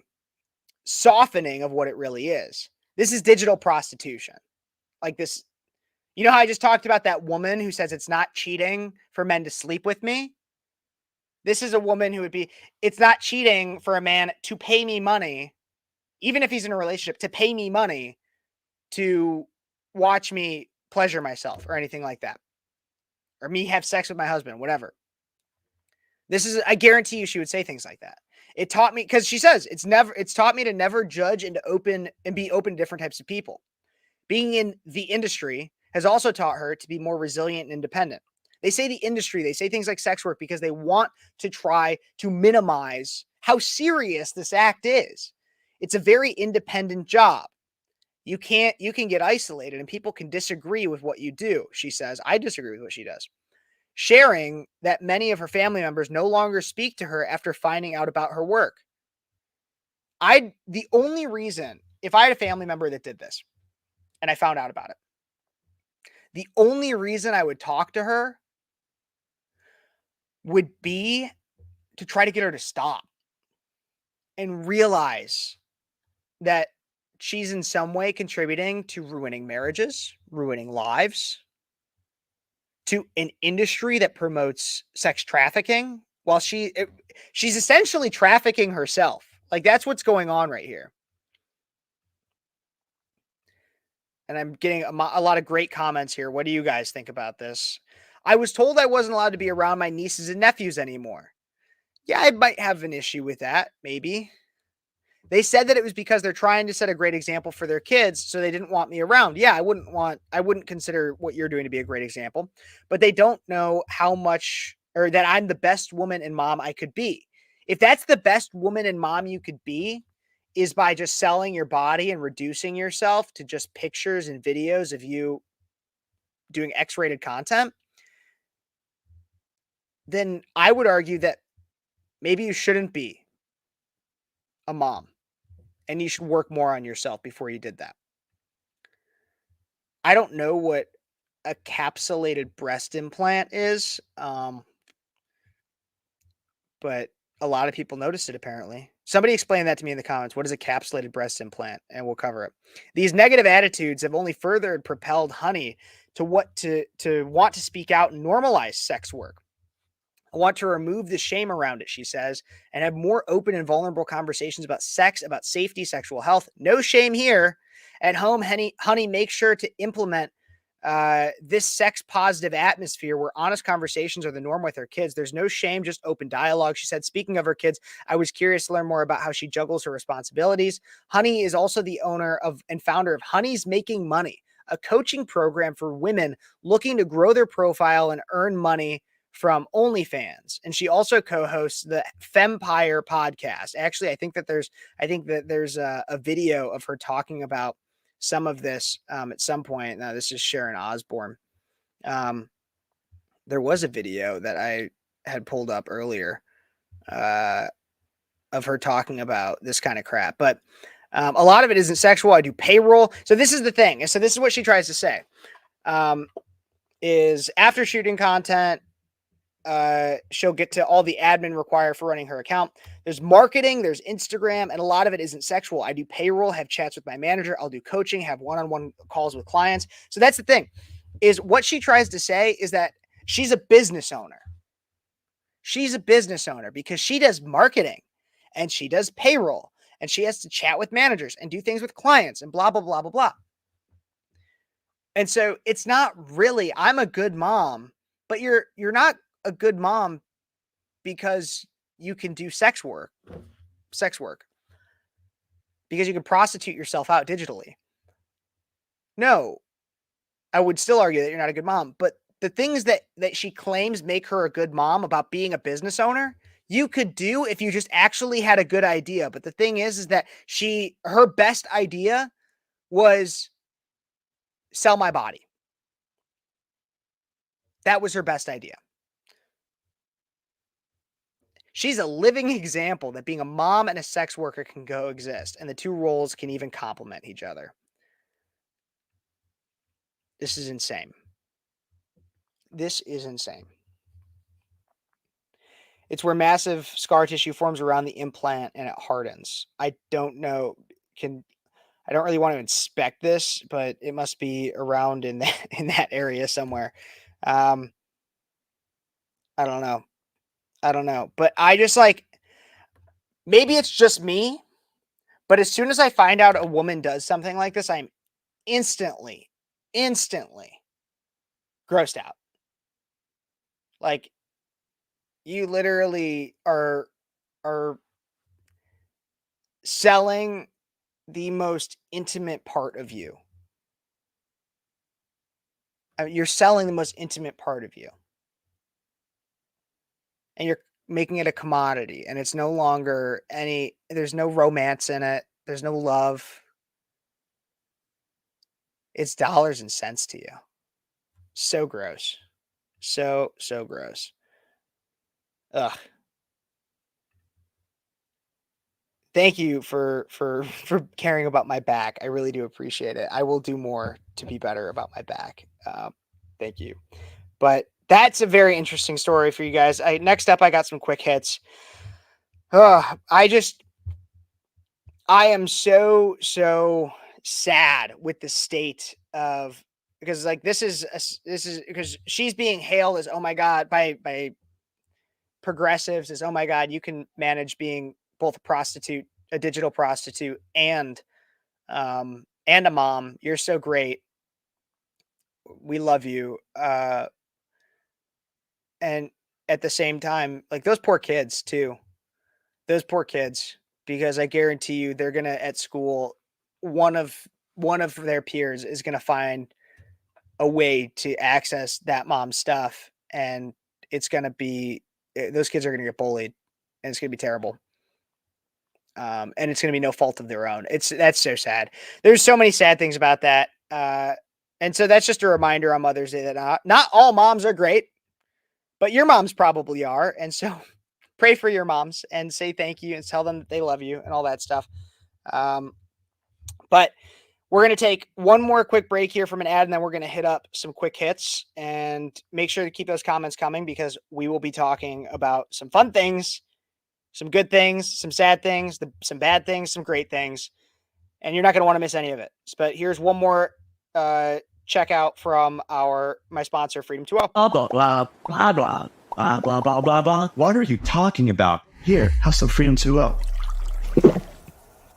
softening of what it really is. This is digital prostitution. Like this, you know how I just talked about that woman who says it's not cheating for men to sleep with me? This is a woman who would be, it's not cheating for a man to pay me money, even if he's in a relationship, to pay me money to watch me pleasure myself or anything like that. Or me have sex with my husband, whatever. This is, I guarantee you she would say things like that. It taught me, because she says it's taught me to never judge and be open to different types of people. Being in the industry has also taught her to be more resilient and independent. They say the industry, they say things like sex work because they want to try to minimize how serious this act is. It's a very independent job. You can get isolated and people can disagree with what you do, she says. I disagree with what she does. Sharing that many of her family members no longer speak to her after finding out about her work. The only reason, if I had a family member that did this and I found out about it, the only reason I would talk to her would be to try to get her to stop and realize that she's in some way contributing to ruining marriages, ruining lives, to an industry that promotes sex trafficking while she's essentially trafficking herself. Like, that's what's going on right here. And I'm getting a lot of great comments here. What do you guys think about this? I was told I wasn't allowed to be around my nieces and nephews anymore. Yeah, I might have an issue with that, maybe. They said that it was because they're trying to set a great example for their kids, so they didn't want me around. Yeah, I wouldn't consider what you're doing to be a great example, but they don't know how much, or that I'm the best woman and mom I could be. If that's the best woman and mom you could be, is by just selling your body and reducing yourself to just pictures and videos of you doing X-rated content, then I would argue that maybe you shouldn't be a mom and you should work more on yourself before you did that. I don't know what a capsulated breast implant is, but a lot of people noticed it apparently. Somebody explain that to me in the comments. What is a capsulated breast implant? And we'll cover it. These negative attitudes have only further propelled Honey to want to speak out and normalize sex work. I want to remove the shame around it, she says, and have more open and vulnerable conversations about sex, about safety, sexual health. No shame here. At home, Honey makes sure to implement this sex-positive atmosphere where honest conversations are the norm with her kids. There's no shame, just open dialogue. She said, speaking of her kids, I was curious to learn more about how she juggles her responsibilities. Honey is also the owner of and founder of Honey's Making Money, a coaching program for women looking to grow their profile and earn money from OnlyFans. And she also co-hosts the Fempire podcast. Actually, I think that there's a video of her talking about some of this at some point. Now, this is Sharon Osbourne. There was a video that I had pulled up earlier of her talking about this kind of crap, but a lot of it isn't sexual. I do payroll. So this is the thing. So this is what she tries to say, is after shooting content, she'll get to all the admin required for running her account. There's marketing, there's Instagram, and a lot of it isn't sexual. I do payroll, have chats with my manager. I'll do coaching, have one-on-one calls with clients. So that's the thing, is what she tries to say is that she's a business owner. She's a business owner because she does marketing and she does payroll and she has to chat with managers and do things with clients and blah, blah, blah, blah, blah. And so it's not really, I'm a good mom, but you're not a good mom because you can do sex work, because you can prostitute yourself out digitally. No, I would still argue that you're not a good mom, but the things that she claims make her a good mom about being a business owner, you could do if you just actually had a good idea. But the thing is that her best idea was sell my body. That was her best idea. She's a living example that being a mom and a sex worker can coexist, and the two roles can even complement each other. This is insane. This is insane. It's where massive scar tissue forms around the implant and it hardens. I don't know. I don't really want to inspect this, but it must be around in that area somewhere. I don't know. But I just like, maybe it's just me, but as soon as I find out a woman does something like this, I'm instantly grossed out. Like, you literally are selling the most intimate part of you. You're selling the most intimate part of you. And you're making it a commodity, and it's no longer there's no romance in it. There's no love. It's dollars and cents to you. So gross. So gross. Ugh. Thank you for caring about my back. I really do appreciate it. I will do more to be better about my back. Thank you. But that's a very interesting story for you guys. Next up, I got some quick hits. I am so sad with the state of, because like this is because she's being hailed as, oh my God, by progressives as, oh my God, you can manage being both a prostitute, a digital prostitute, and a mom. You're so great. We love you. And at the same time, like those poor kids too. Those poor kids, because I guarantee you they're gonna at school, one of their peers is gonna find a way to access that mom's stuff, and it's gonna be, those kids are gonna get bullied, and it's gonna be terrible. And it's gonna be no fault of their own. That's so sad. There's so many sad things about that. And so that's just a reminder on Mother's Day that not all moms are great, but your moms probably are. And so pray for your moms and say thank you and tell them that they love you and all that stuff. But we're going to take one more quick break here from an ad, and then we're going to hit up some quick hits, and make sure to keep those comments coming, because we will be talking about some fun things, some good things, some sad things, some bad things, some great things, and you're not going to want to miss any of it. But here's one more checkout from my sponsor, Freedom 2.0.
Blah, blah, blah, blah, blah, blah, blah, blah, blah, blah. What are you talking about? Here, have some Freedom 2.0.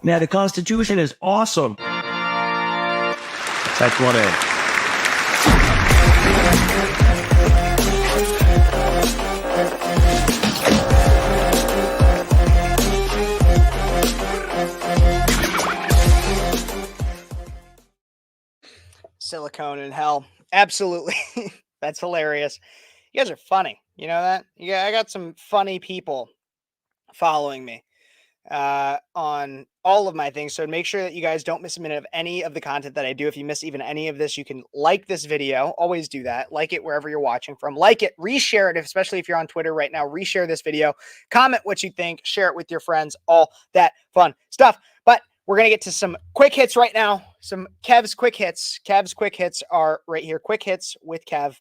Now, the Constitution is awesome. That's what it is.
Silicone in hell. Absolutely. That's hilarious. You guys are funny. You know that? Yeah, I got some funny people following me on all of my things. So make sure that you guys don't miss a minute of any of the content that I do. If you miss even any of this, you can like this video. Always do that. Like it wherever you're watching from. Like it, reshare it, especially if you're on Twitter right now. Reshare this video. Comment what you think. Share it with your friends. All that fun stuff. But we're going to get to some quick hits right now. Some Kev's quick hits. Kev's quick hits are right here. Quick hits with Kev.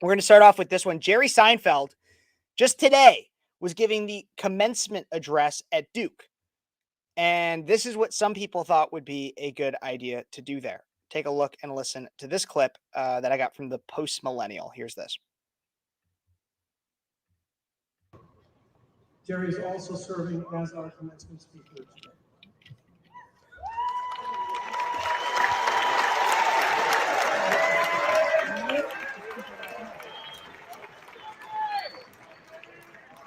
We're going to start off with this one. Jerry Seinfeld, just today, was giving the commencement address at Duke. And this is what some people thought would be a good idea to do there. Take a look and listen to this clip that I got from the Post Millennial. Here's this.
Jerry is also serving as our commencement speaker today.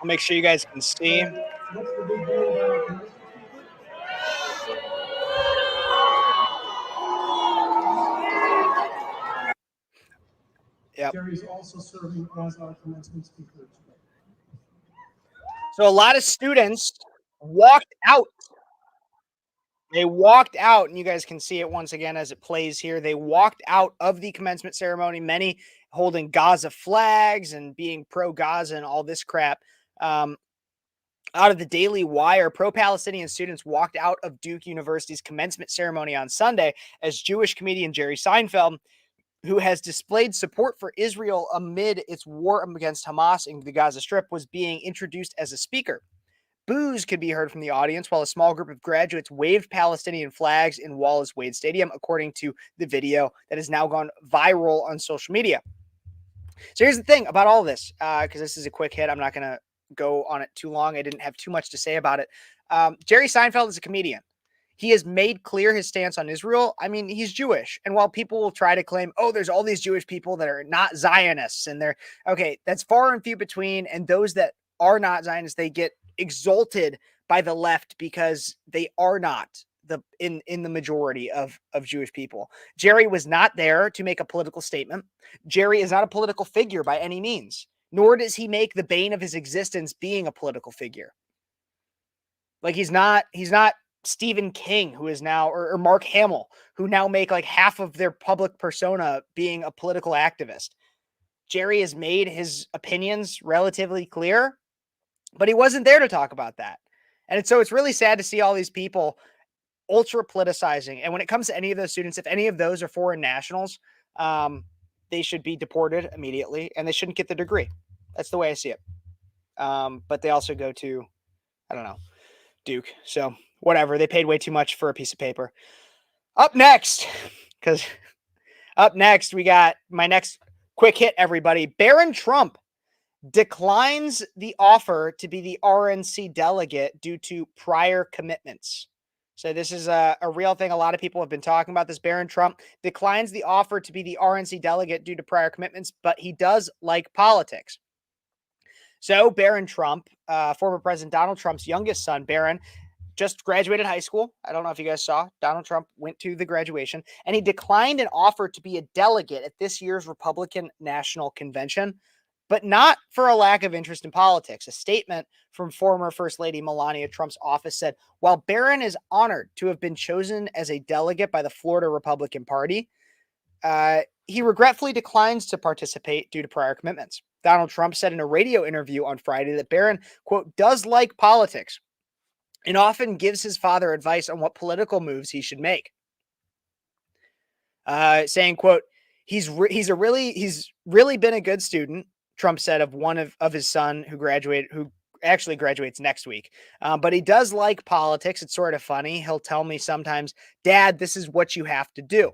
I'll make sure you guys can see.
What's the big deal about our commencement speaker?
Yep.
Jerry is also serving as our commencement speaker today.
So a lot of students walked out. They walked out, and you guys can see it once again as it plays here. They walked out of the commencement ceremony, many holding Gaza flags and being pro-Gaza and all this crap. Out of the Daily Wire, pro-Palestinian students walked out of Duke University's commencement ceremony on Sunday as Jewish comedian Jerry Seinfeld, who has displayed support for Israel amid its war against Hamas in the Gaza Strip, was being introduced as a speaker. boos could be heard from the audience while a small group of graduates waved Palestinian flags in Wallace Wade Stadium, according to the video that has now gone viral on social media. So here's the thing about all this, because this is a quick hit. I'm not going to go on it too long. I didn't have too much to say about it. Jerry Seinfeld is a comedian. He has made clear his stance on Israel. I mean, he's Jewish. And while people will try to claim, oh, there's all these Jewish people that are not Zionists, and they're okay, that's far and few between. And those that are not Zionists, they get exalted by the left because they are not in the majority of Jewish people. Jerry was not there to make a political statement. Jerry is not a political figure by any means, nor does he make the bane of his existence being a political figure. Like he's not Stephen King, who is now, or Mark Hamill, who now make like half of their public persona being a political activist. Jerry has made his opinions relatively clear, but he wasn't there to talk about that. And it's really sad to see all these people ultra politicizing. And when it comes to any of those students, if any of those are foreign nationals, they should be deported immediately and they shouldn't get the degree. That's the way I see it. But they also go to, I don't know, Duke. So whatever. They paid way too much for a piece of paper. Up next, we got my next quick hit, everybody. Barron Trump declines the offer to be the RNC delegate due to prior commitments. So this is a real thing. A lot of people have been talking about this. Barron Trump declines the offer to be the RNC delegate due to prior commitments, but he does like politics. So Barron Trump, former President Donald Trump's youngest son, Barron, just graduated high school. I don't know if you guys saw. Donald Trump went to the graduation, and he declined an offer to be a delegate at this year's Republican National Convention, but not for a lack of interest in politics. A statement from former First Lady Melania Trump's office said, while Barron is honored to have been chosen as a delegate by the Florida Republican Party, he regretfully declines to participate due to prior commitments. Donald Trump said in a radio interview on Friday that Barron, quote, does like politics and often gives his father advice on what political moves he should make. Saying, quote, he's really been a good student, Trump said of one of his son who actually graduates next week. But he does like politics. It's sort of funny. He'll tell me sometimes, Dad, this is what you have to do.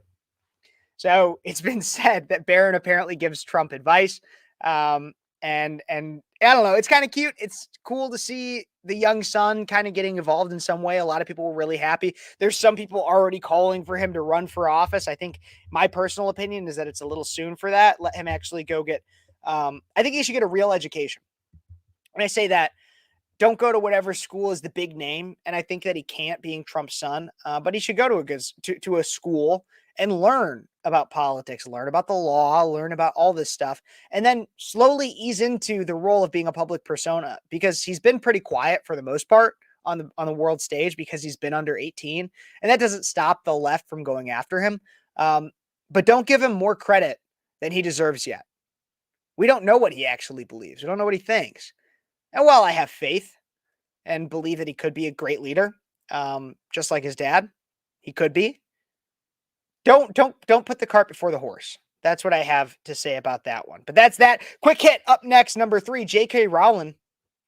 So it's been said that Barron apparently gives Trump advice. And I don't know, it's kind of cute. It's cool to see the young son kind of getting involved in some way. A lot of people were really happy. There's some people already calling for him to run for office. I think my personal opinion is that it's a little soon for that. Let him actually go get, I think he should get a real education. When I say that, don't go to whatever school is the big name. And I think that he can't, being Trump's son, but he should go to a school and learn about politics, learn about the law, learn about all this stuff, and then slowly ease into the role of being a public persona, because he's been pretty quiet for the most part on the world stage because he's been under 18, and that doesn't stop the left from going after him. But don't give him more credit than he deserves yet. We don't know what he actually believes. We don't know what he thinks. And while I have faith and believe that he could be a great leader, just like his dad, he could be. Don't put the cart before the horse. That's what I have to say about that one. But that's that. Quick hit. Up next, number 3, J.K. Rowling,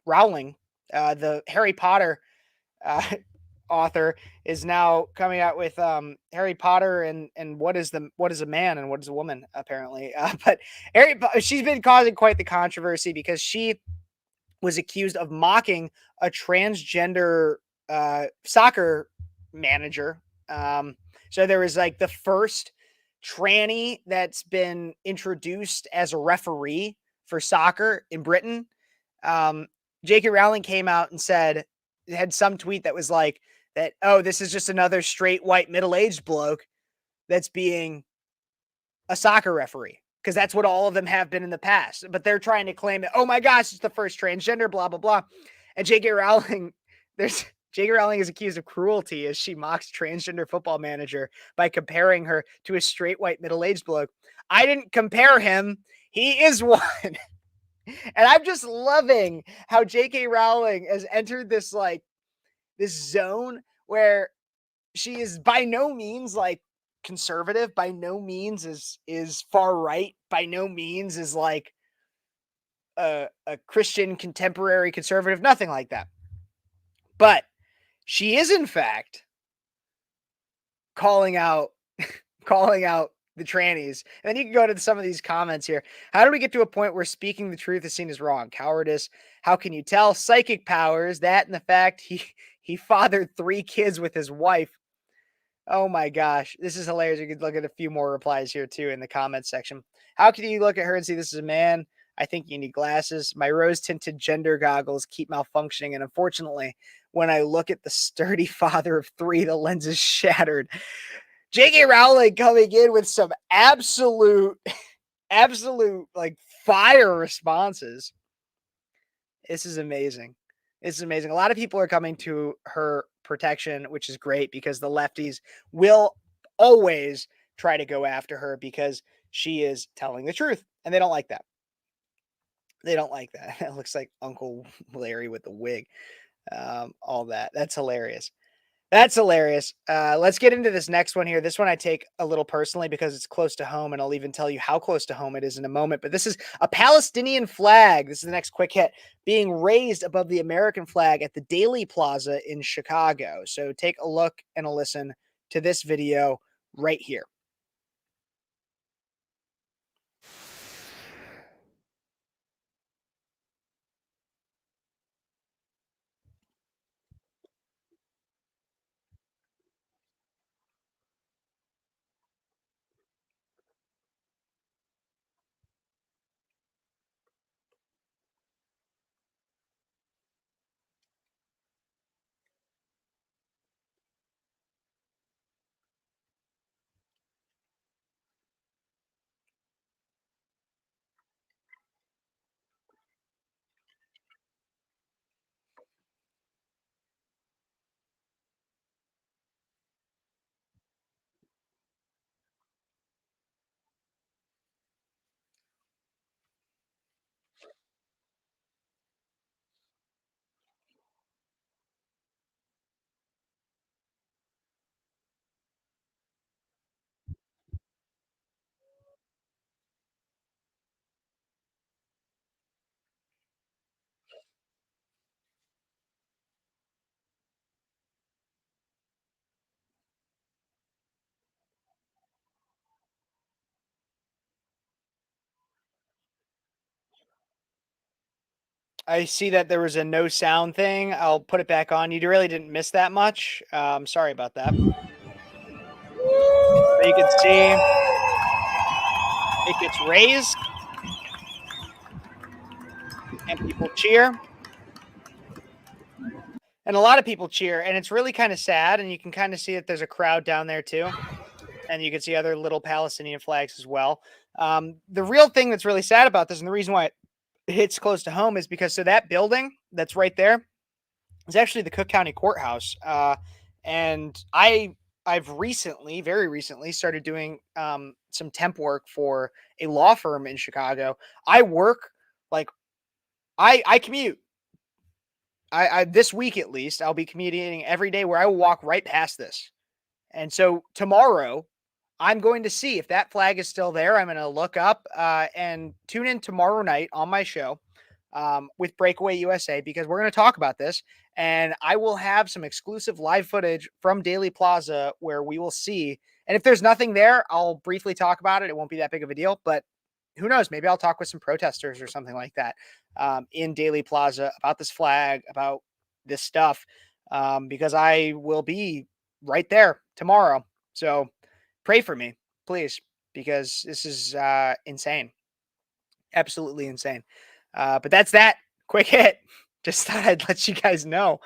the Harry Potter author, is now coming out with Harry Potter and what is a man and what is a woman, apparently. But she's been causing quite the controversy because she was accused of mocking a transgender soccer manager. So there was like the first tranny that's been introduced as a referee for soccer in Britain. J.K. Rowling came out and had some tweet that was like that, oh, this is just another straight white middle-aged bloke that's being a soccer referee, because that's what all of them have been in the past. But they're trying to claim that, oh my gosh, it's the first transgender, blah, blah, blah. And J.K. Rowling is accused of cruelty as she mocks transgender football manager by comparing her to a straight white middle-aged bloke. I didn't compare him. He is one. And I'm just loving how J.K. Rowling has entered this zone where she is by no means like conservative, by no means is far right, by no means is like a Christian contemporary conservative, nothing like that. But she is, in fact, calling out the trannies. And then you can go to some of these comments here. How do we get to a point where speaking the truth is seen as wrong? Cowardice. How can you tell? Psychic powers. That and the fact he fathered 3 kids with his wife. Oh my gosh. This is hilarious. You could look at a few more replies here too in the comments section. How can you look at her and see this is a man? I think you need glasses. My rose-tinted gender goggles keep malfunctioning. And unfortunately, when I look at the sturdy father of 3, the lens is shattered. J.K. Rowling coming in with some absolute like fire responses. This is amazing. This is amazing. A lot of people are coming to her protection, which is great because the lefties will always try to go after her because she is telling the truth, and they don't like that. They don't like that. It looks like Uncle Larry with the wig. All that. That's hilarious. That's hilarious. Let's get into this next one here. This one I take a little personally because it's close to home, and I'll even tell you how close to home it is in a moment. But this is a Palestinian flag. This is the next quick hit being raised above the American flag at the Daily Plaza in Chicago. So take a look and a listen to this video right here. I see that there was a no sound thing. I'll put it back on. You really didn't miss that much. Sorry about that. But you can see it gets raised and people cheer. And a lot of people cheer, and it's really kind of sad. And you can kind of see that there's a crowd down there too. And you can see other little Palestinian flags as well. The real thing that's really sad about this, and the reason why it hits close to home, is because so that building that's right there is actually the Cook County Courthouse. And I've recently, very recently, started doing some temp work for a law firm in Chicago. I work like I commute. I this week at least I'll be commuting every day where I will walk right past this. And so tomorrow I'm going to see if that flag is still there. I'm going to look up and tune in tomorrow night on my show with Breakaway USA because we're going to talk about this. And I will have some exclusive live footage from Daily Plaza where we will see. And if there's nothing there, I'll briefly talk about it. It won't be that big of a deal, but who knows? Maybe I'll talk with some protesters or something like that in Daily Plaza about this flag, about this stuff, because I will be right there tomorrow. So pray for me, please, because this is insane. Absolutely insane. But that's that quick hit. Just thought I'd let you guys know.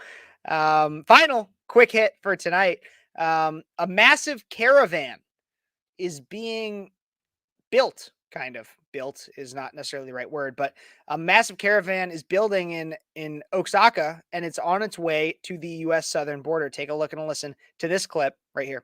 Final quick hit for tonight. A massive caravan is being built. Kind of built is not necessarily the right word, but a massive caravan is building in Oaxaca, and it's on its way to the U.S. southern border. Take a look and listen to this clip right here.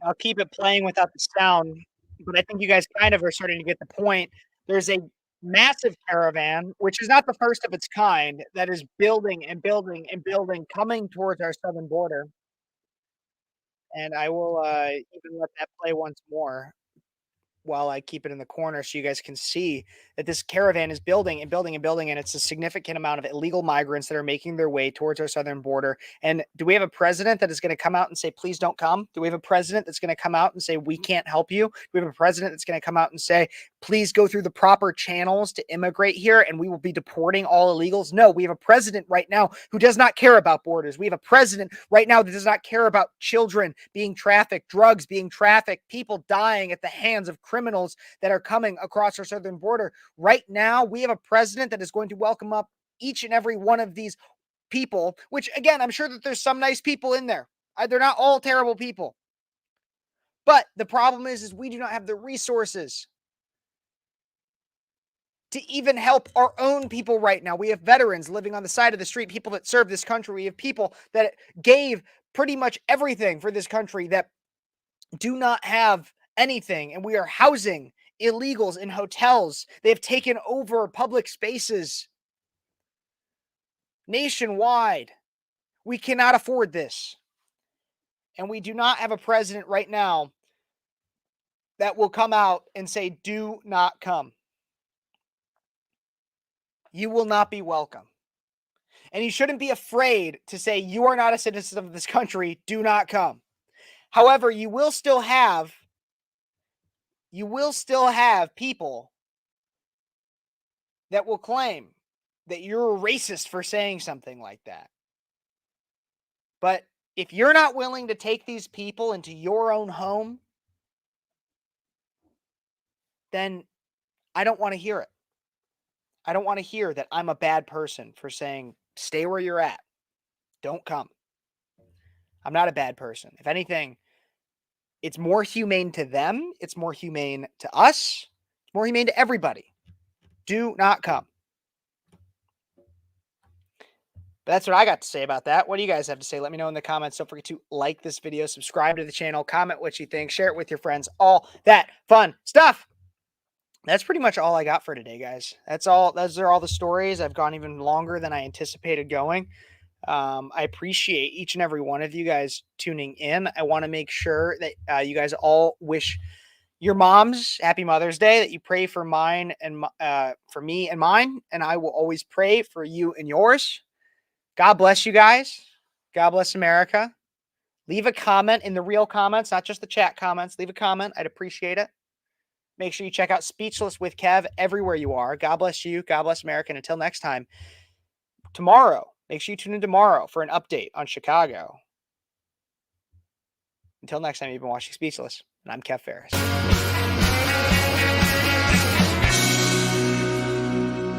I'll keep it playing without the sound, but I think you guys kind of are starting to get the point. There's a massive caravan, which is not the first of its kind, that is building and building and building, coming towards our southern border. And I will even let that play once more while I keep it in the corner so you guys can see that this caravan is building and building and building, and it's a significant amount of illegal migrants that are making their way towards our southern border. And do we have a president that is going to come out and say, please don't come? Do we have a president that's going to come out and say, we can't help you? Do we have a president that's going to come out and say, please go through the proper channels to immigrate here and we will be deporting all illegals? No, we have a president right now who does not care about borders. We have a president right now that does not care about children being trafficked, drugs being trafficked, people dying at the hands of criminals that are coming across our southern border. Right now, we have a president that is going to welcome up each and every one of these people, which again, I'm sure that there's some nice people in there. They're not all terrible people. But the problem is we do not have the resources to even help our own people right now. We have veterans living on the side of the street, people that serve this country. We have people that gave pretty much everything for this country that do not have anything, and we are housing illegals in hotels. They've taken over public spaces nationwide. We cannot afford this. And we do not have a president right now that will come out and say, do not come. You will not be welcome. And you shouldn't be afraid to say, you are not a citizen of this country, do not come. However, you will still have people that will claim that you're a racist for saying something like that. But if you're not willing to take these people into your own home, then I don't want to hear it. I don't want to hear that I'm a bad person for saying, stay where you're at. Don't come. I'm not a bad person. If anything, it's more humane to them. It's more humane to us. It's more humane to everybody. Do not come. But that's what I got to say about that. What do you guys have to say? Let me know in the comments. Don't forget to like this video, subscribe to the channel, comment what you think, share it with your friends, all that fun stuff. That's pretty much all I got for today, guys. That's all. Those are all the stories. I've gone even longer than I anticipated going. I appreciate each and every one of you guys tuning in. I want to make sure that you guys all wish your moms happy Mother's Day, that you pray for mine and for me and mine, and I will always pray for you and yours. God bless you guys. God bless America. Leave a comment in the real comments, not just the chat comments. Leave a comment. I'd appreciate it. Make sure you check out Speechless with Kev everywhere you are. God bless you. God bless America. And until next time, tomorrow, make sure you tune in tomorrow for an update on Chicago. Until next time, you've been watching Speechless, and I'm Kev Ferris.